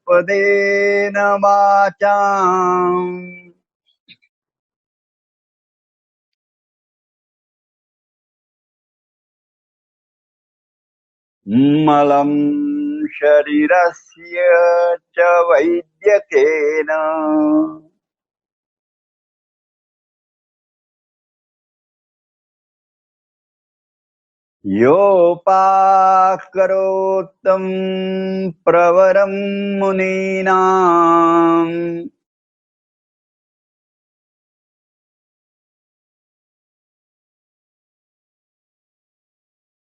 पदेन वाचाम् मलं शरीरस्य च वैद्यकेन योपाकरोत्तं प्रवरं मुनीनाम्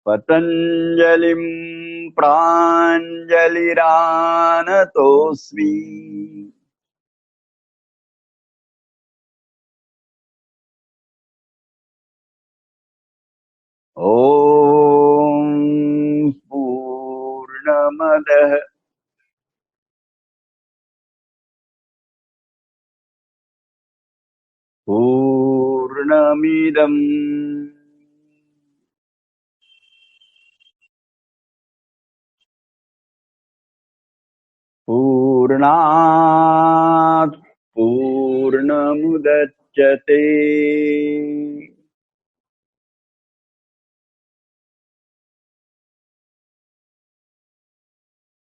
पतञ्जलिं प्राञ्जलिरानतोऽस्मि ॐ पूर्णमदः पूर्णमिदम् पूर्णात् पूर्णमुदच्यते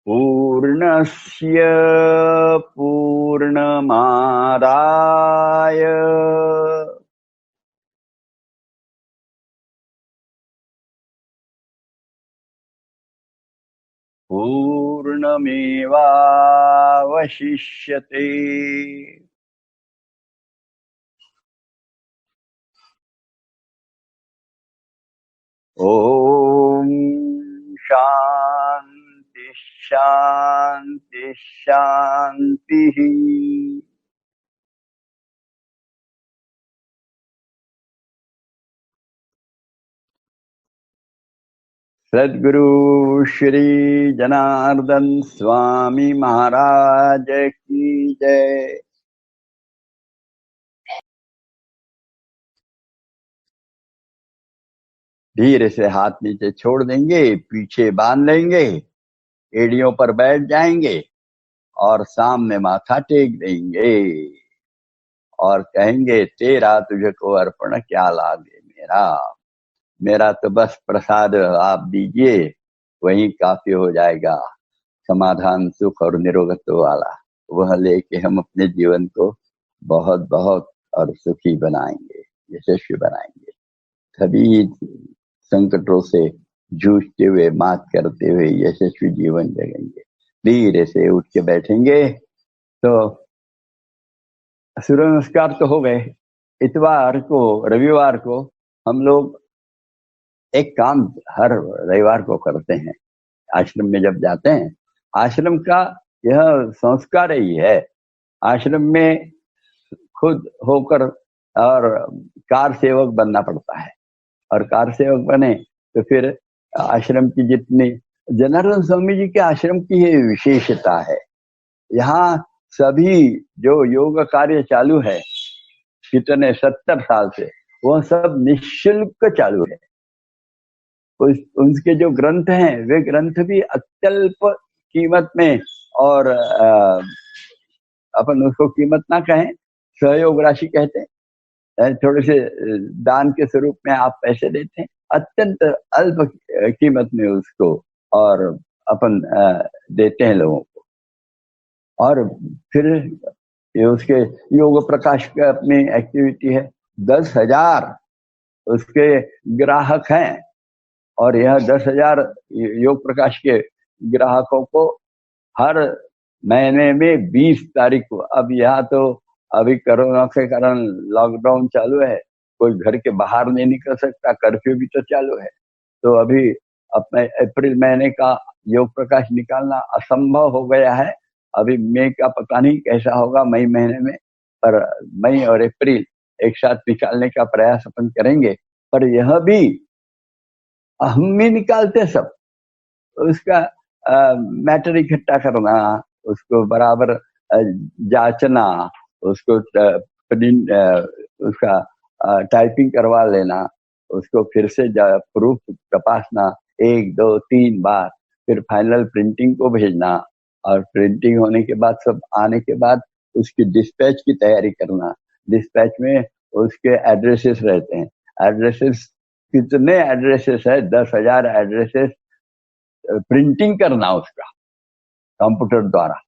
पूर्णस्य पूर्णमादाय पूर्णमेवावशिष्यते। ॐ शान्ति शान्ति शान्तिः। सद्गुरु श्री जनार्दन स्वामी महाराज की जय। धीरे से हाथ नीचे छोड़ देंगे, पीछे बांध लेंगे, एड़ियों पर बैठ जाएंगे और सामने माथा टेक देंगे और कहेंगे तेरा तुझको अर्पण क्या लागे मेरा, मेरा तो बस प्रसाद आप दीजिए, वही काफी हो जाएगा। समाधान सुख और निरोगत्व वाला वह लेके हम अपने जीवन को बहुत बहुत और सुखी बनाएंगे, यशस्वी बनाएंगे। सभी संकटों से जूझते हुए, मात करते हुए यशस्वी जीवन जिएंगे। धीरे से उठ के बैठेंगे। तो सूर्य नमस्कार तो हो गए। इतवार को, रविवार को हम लोग एक काम हर रविवार को करते हैं। आश्रम में जब जाते हैं, आश्रम का यह संस्कार ही है। आश्रम में खुद होकर और कार सेवक बनना पड़ता है, और कार सेवक बने तो फिर आश्रम की जितनी, जनार्दन स्वामी जी के आश्रम की ये विशेषता है। यहाँ सभी जो योग कार्य चालू है कितने 70 साल से, वह सब निःशुल्क चालू है। उनके जो ग्रंथ हैं वे ग्रंथ भी अत्यल्प कीमत में, और अपन उसको कीमत ना कहें, सहयोग राशि कहते हैं। थोड़े से दान के स्वरूप में आप पैसे देते हैं, अत्यंत अल्प कीमत में उसको और अपन देते हैं लोगों को। और फिर ये उसके योग प्रकाश का अपनी एक्टिविटी है। 10,000 उसके ग्राहक हैं, और यह 10,000 योग प्रकाश के ग्राहकों को हर महीने में 20 तारीख को, अब यहाँ तो अभी कोरोना के कारण लॉकडाउन चालू है, कोई घर के बाहर नहीं निकल सकता, कर्फ्यू भी तो चालू है। तो अभी अपने अप्रैल महीने का योग प्रकाश निकालना असंभव हो गया है। अभी मई का पता नहीं कैसा होगा, मई महीने में, पर मई और अप्रैल एक साथ निकालने का प्रयास अपन करेंगे। पर यह भी हम भी निकालते सब, उसका मैटर इकट्ठा करना, उसको बराबर जांचना, उसको प्रिंट उसका टाइपिंग करवा लेना, उसको फिर से प्रूफ तपासना 1 2 3 बार, फिर फाइनल प्रिंटिंग को भेजना, और प्रिंटिंग होने के बाद सब आने के बाद उसकी डिस्पैच की तैयारी करना। डिस्पैच में उसके एड्रेसेस रहते हैं, एड्रेसेस कितने एड्रेसेस है, 10,000 एड्रेसेस प्रिंटिंग करना उसका कंप्यूटर द्वारा,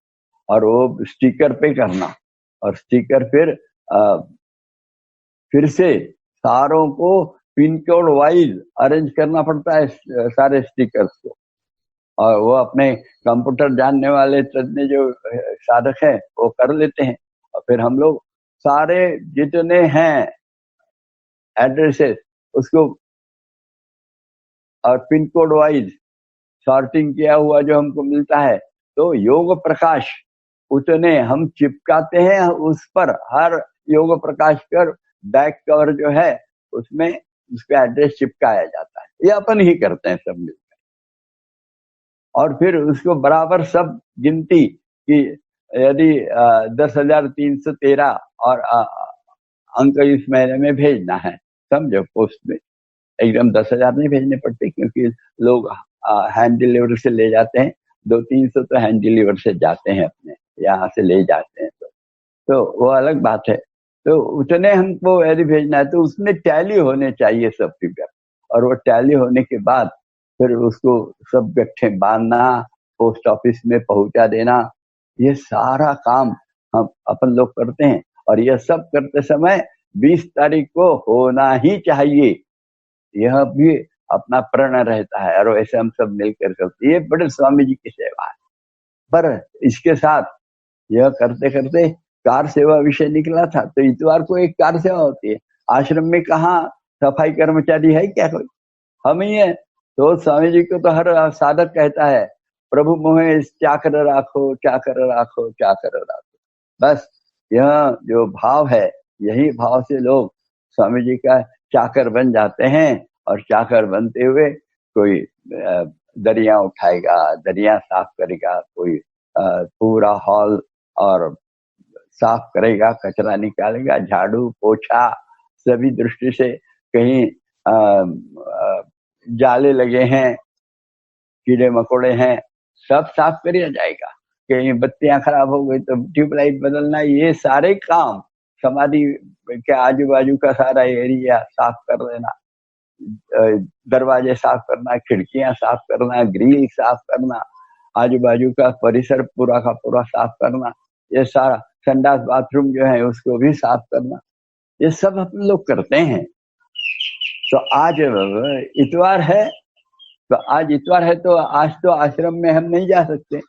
और वो स्टिकर पे करना, और स्टिकर फिर से सारों को पिन कोड वाइज अरेंज करना पड़ता है सारे स्टिकर्स को, और वो अपने कंप्यूटर जानने वाले तज्ञ जो साधक है वो कर लेते हैं। और फिर हम लोग सारे जितने हैं एड्रेसेस उसको और पिन कोड वाइज सॉर्टिंग किया हुआ जो हमको मिलता है, तो योग प्रकाश उतने हम चिपकाते हैं उस पर, हर योग प्रकाश कर बैक कवर जो है उसमें उसका एड्रेस चिपकाया जाता है। ये अपन ही करते हैं सब मिलकर, और फिर उसको बराबर सब गिनती कि यदि 10,313 और अंक इस महीने में भेजना है, समझो पोस्ट में एकदम 10,000 नहीं भेजने पड़ते, क्योंकि लोग हैंड डिलीवर से ले जाते हैं, 200-300 तो हैंड डिलीवर से जाते हैं, अपने यहाँ से ले जाते हैं, तो वो अलग बात है। तो उतने हमको यदि भेजना है तो उसमें टैली होने चाहिए सब फिगर, और वो टैली होने के बाद फिर उसको सब गट्ठे बांधना, पोस्ट ऑफिस में पहुंचा देना, ये सारा काम हम अपन लोग करते हैं। और यह सब करते समय 20 तारीख को होना ही चाहिए, यह भी अपना प्रण रहता है, और वैसे हम सब मिलकर करते। ये बड़े स्वामी जी की सेवा है। पर इसके साथ यह करते करते कार सेवा विषय निकला था, तो इतवार को एक कार सेवा होती है। आश्रम में कहाँ सफाई कर्मचारी है क्या कोई? हम ही है। तो स्वामी जी को तो हर साधक कहता है, प्रभु मोहे चाकर राखो, चाकर राखो, चाकर राखो। बस यह जो भाव है, यही भाव से लोग स्वामी जी का चाकर बन जाते हैं, और चाकर बनते हुए कोई दरिया उठाएगा, दरिया साफ करेगा, कोई पूरा हॉल और साफ करेगा, कचरा निकालेगा, झाड़ू पोछा सभी दृष्टि से, कहीं जाले लगे हैं, कीड़े मकोड़े हैं, सब साफ करिया जाएगा। कहीं बत्तियां खराब हो गई तो ट्यूबलाइट बदलना, ये सारे काम, समाधि के आजू बाजू का सारा एरिया साफ कर लेना, दरवाजे साफ करना, खिड़कियां साफ करना, ग्रिल साफ करना, आजू बाजू का परिसर पूरा का पूरा साफ करना, ये सारा संडास बाथरूम जो है उसको भी साफ करना, ये सब हम लोग करते हैं। तो आज इतवार है, तो आज इतवार है, तो आज तो आश्रम में हम नहीं जा सकते,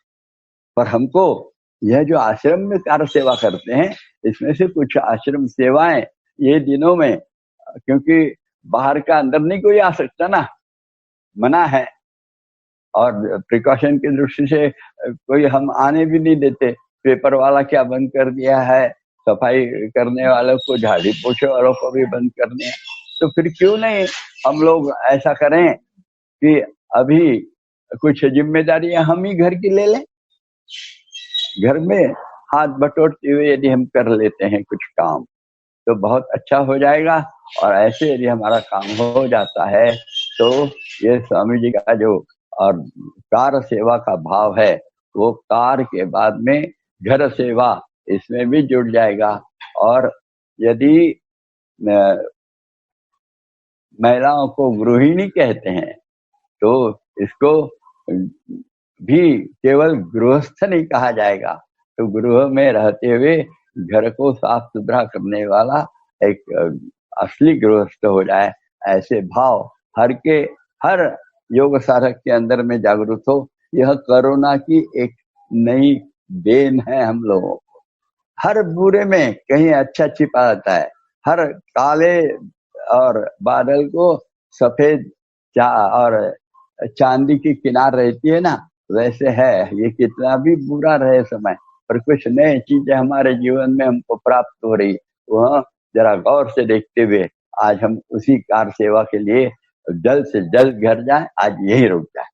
पर हमको यह जो आश्रम में कार्य सेवा करते हैं, इसमें से कुछ आश्रम सेवाएं ये दिनों में, क्योंकि बाहर का अंदर नहीं कोई आ सकता ना, मना है, और प्रिकॉशन की दृष्टि से कोई हम आने भी नहीं देते। पेपर वाला क्या बंद कर दिया है, सफाई करने वालों को, झाड़ी पोछे वालों को भी बंद करने, तो फिर क्यों नहीं हम लोग ऐसा करें कि अभी कुछ जिम्मेदारियां हम ही घर की ले लें। घर में हाथ बटोरते हुए यदि हम कर लेते हैं कुछ काम, तो बहुत अच्छा हो जाएगा। और ऐसे यदि हमारा काम हो जाता है, तो ये स्वामी जी का जो और कार सेवा का भाव है, वो कार के बाद में घर सेवा इसमें भी जुड़ जाएगा। और यदि महिलाओं को गृहिणी कहते हैं, तो इसको भी केवल गृहस्थ नहीं कहा जाएगा, तो गृह में रहते हुए घर को साफ सुथरा करने वाला एक असली गृहस्थ हो जाए, ऐसे भाव हर योग साधक के अंदर में जागृत हो। यह कोरोना की एक नई देन है हम लोगों को। हर बुरे में कहीं अच्छा छिपा रहता है, हर काले और बादल को सफेद और चांदी की किनार रहती है ना, वैसे है ये। कितना भी बुरा रहे समय, पर कुछ नई चीजें हमारे जीवन में हमको प्राप्त हो रही, वह जरा गौर से देखते हुए आज हम उसी कार सेवा के लिए जल्द से जल्द घर जाएं, आज यही रुक जाए।